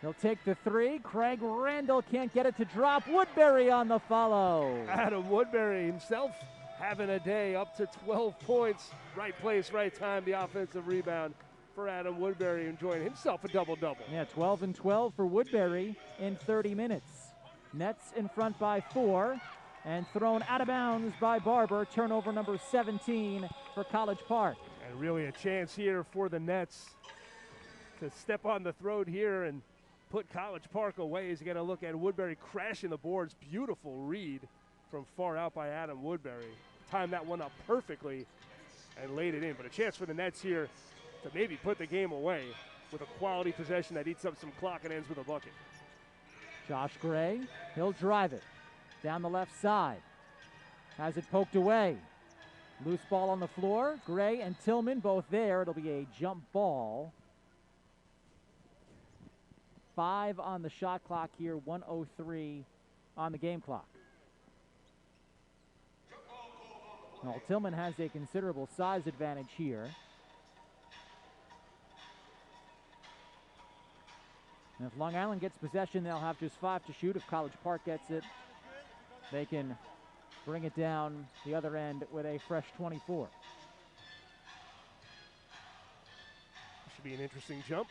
He'll take the three. Craig Randall can't get it to drop. Woodbury on the follow. Adam Woodbury himself having a day, up to 12 points. Right place, right time, the offensive rebound for Adam Woodbury, enjoying himself a double-double. Yeah, 12 and 12 for Woodbury in 30 minutes. Nets in front by 4 and thrown out of bounds by Barber. Turnover number 17 for College Park. And really a chance here for the Nets to step on the throat here and put College Park away. As you get a look at Woodbury crashing the boards. Beautiful read from far out by Adam Woodbury. Timed that one up perfectly and laid it in. But a chance for the Nets here to maybe put the game away with a quality possession that eats up some clock and ends with a bucket. Josh Gray, he'll drive it down the left side. Has it poked away. Loose ball on the floor. Gray and Tillman both there. It'll be a jump ball. 5 on the shot clock here, 1:03 on the game clock. Well, Tillman has a considerable size advantage here. And if Long Island gets possession, they'll have just 5 to shoot. If College Park gets it, they can bring it down the other end with a fresh 24. Should be an interesting jump.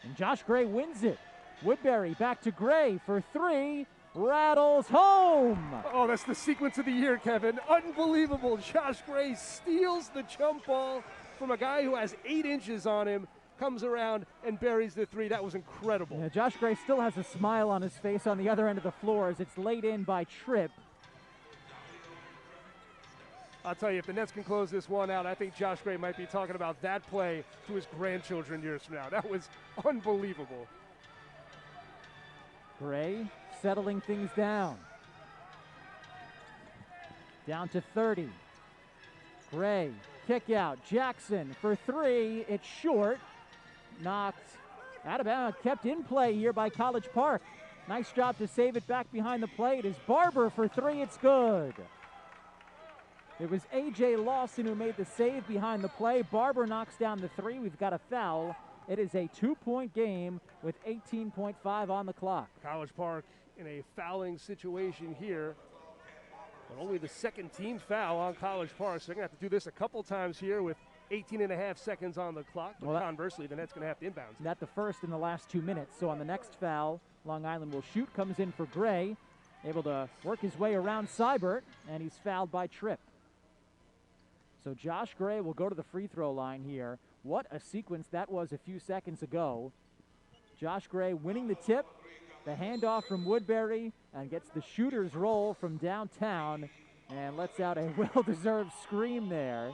And Josh Gray wins it. Woodbury back to Gray for 3. Rattles home. Oh, that's the sequence of the year, Kevin. Unbelievable. Josh Gray steals the jump ball from a guy who has 8 inches on him, comes around and buries the 3. That was incredible. Yeah, Josh Gray still has a smile on his face on the other end of the floor as it's laid in by Tripp. I'll tell you, if the Nets can close this one out, I think Josh Gray might be talking about that play to his grandchildren years from now. That was unbelievable. Gray settling things down. Down to 30. Gray, kick out. Jackson for 3. It's short. Knocked out of bounds. Kept in play here by College Park. Nice job to save it back behind the plate. Is Barber for 3. It's good. It was A.J. Lawson who made the save behind the play. Barber knocks down the 3. We've got a foul. It is a 2-point game with 18.5 on the clock. College Park in a fouling situation here. But only the second team foul on College Park. So they're going to have to do this a couple times here with 18.5 seconds on the clock. But well, conversely, the Nets going to have to inbound. Not the first in the last 2 minutes. So on the next foul, Long Island will shoot. Comes in for Gray. Able to work his way around Seibert. And he's fouled by Tripp. So Josh Gray will go to the free throw line here. What a sequence that was a few seconds ago. Josh Gray winning the tip, the handoff from Woodbury, and gets the shooter's roll from downtown and lets out a well-deserved scream there.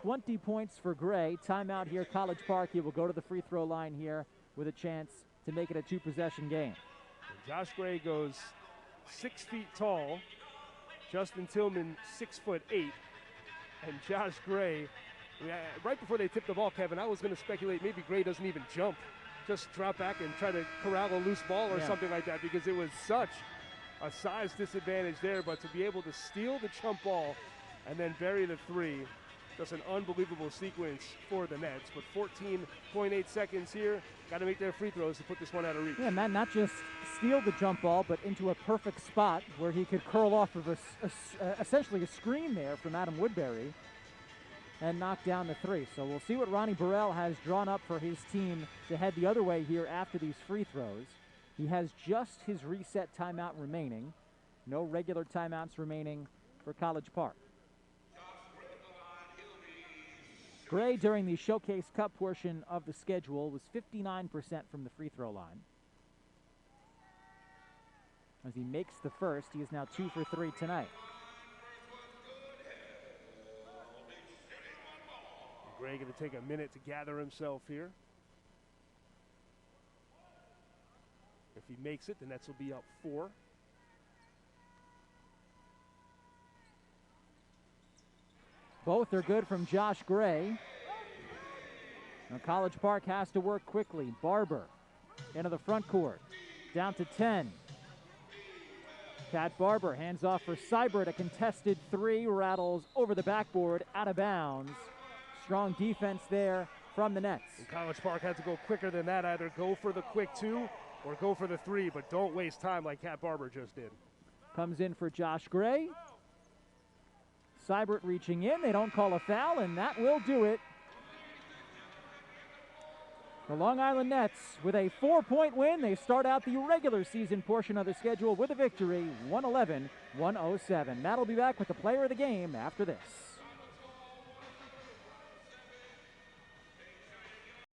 20 points for Gray. Timeout here, College Park. He will go to the free throw line here with a chance to make it a 2-possession game. Josh Gray goes 6 feet tall. Justin Tillman 6'8". And Josh Gray, right before they tipped the ball, Kevin, I was going to speculate maybe Gray doesn't even jump. Just drop back and try to corral a loose ball or something like that, because it was such a size disadvantage there. But to be able to steal the jump ball and then bury the 3, just an unbelievable sequence for the Nets. But 14.8 seconds here. Got to make their free throws to put this one out of reach. Yeah, man, not just steal the jump ball, but into a perfect spot where he could curl off of essentially a screen there from Adam Woodbury and knock down the 3. So we'll see what Ronnie Burrell has drawn up for his team to head the other way here after these free throws. He has just his reset timeout remaining. No regular timeouts remaining for College Park. Gray, during the Showcase Cup portion of the schedule, was 59% from the free throw line. As he makes the first, he is now 2 for 3 tonight. Gray going to take a minute to gather himself here. If he makes it, the Nets will be up 4. Both are good from Josh Gray. Now College Park has to work quickly. Barber into the front court. Down to 10. Cat Barber hands off for Seibert. A contested 3 rattles over the backboard, out of bounds. Strong defense there from the Nets. And College Park had to go quicker than that. Either go for the quick 2 or go for the 3, but don't waste time like Cat Barber just did. Comes in for Josh Gray. Seibert reaching in. They don't call a foul, and that will do it. The Long Island Nets with a 4-point win. They start out the regular season portion of the schedule with a victory, 111-107. Matt will be back with the player of the game after this.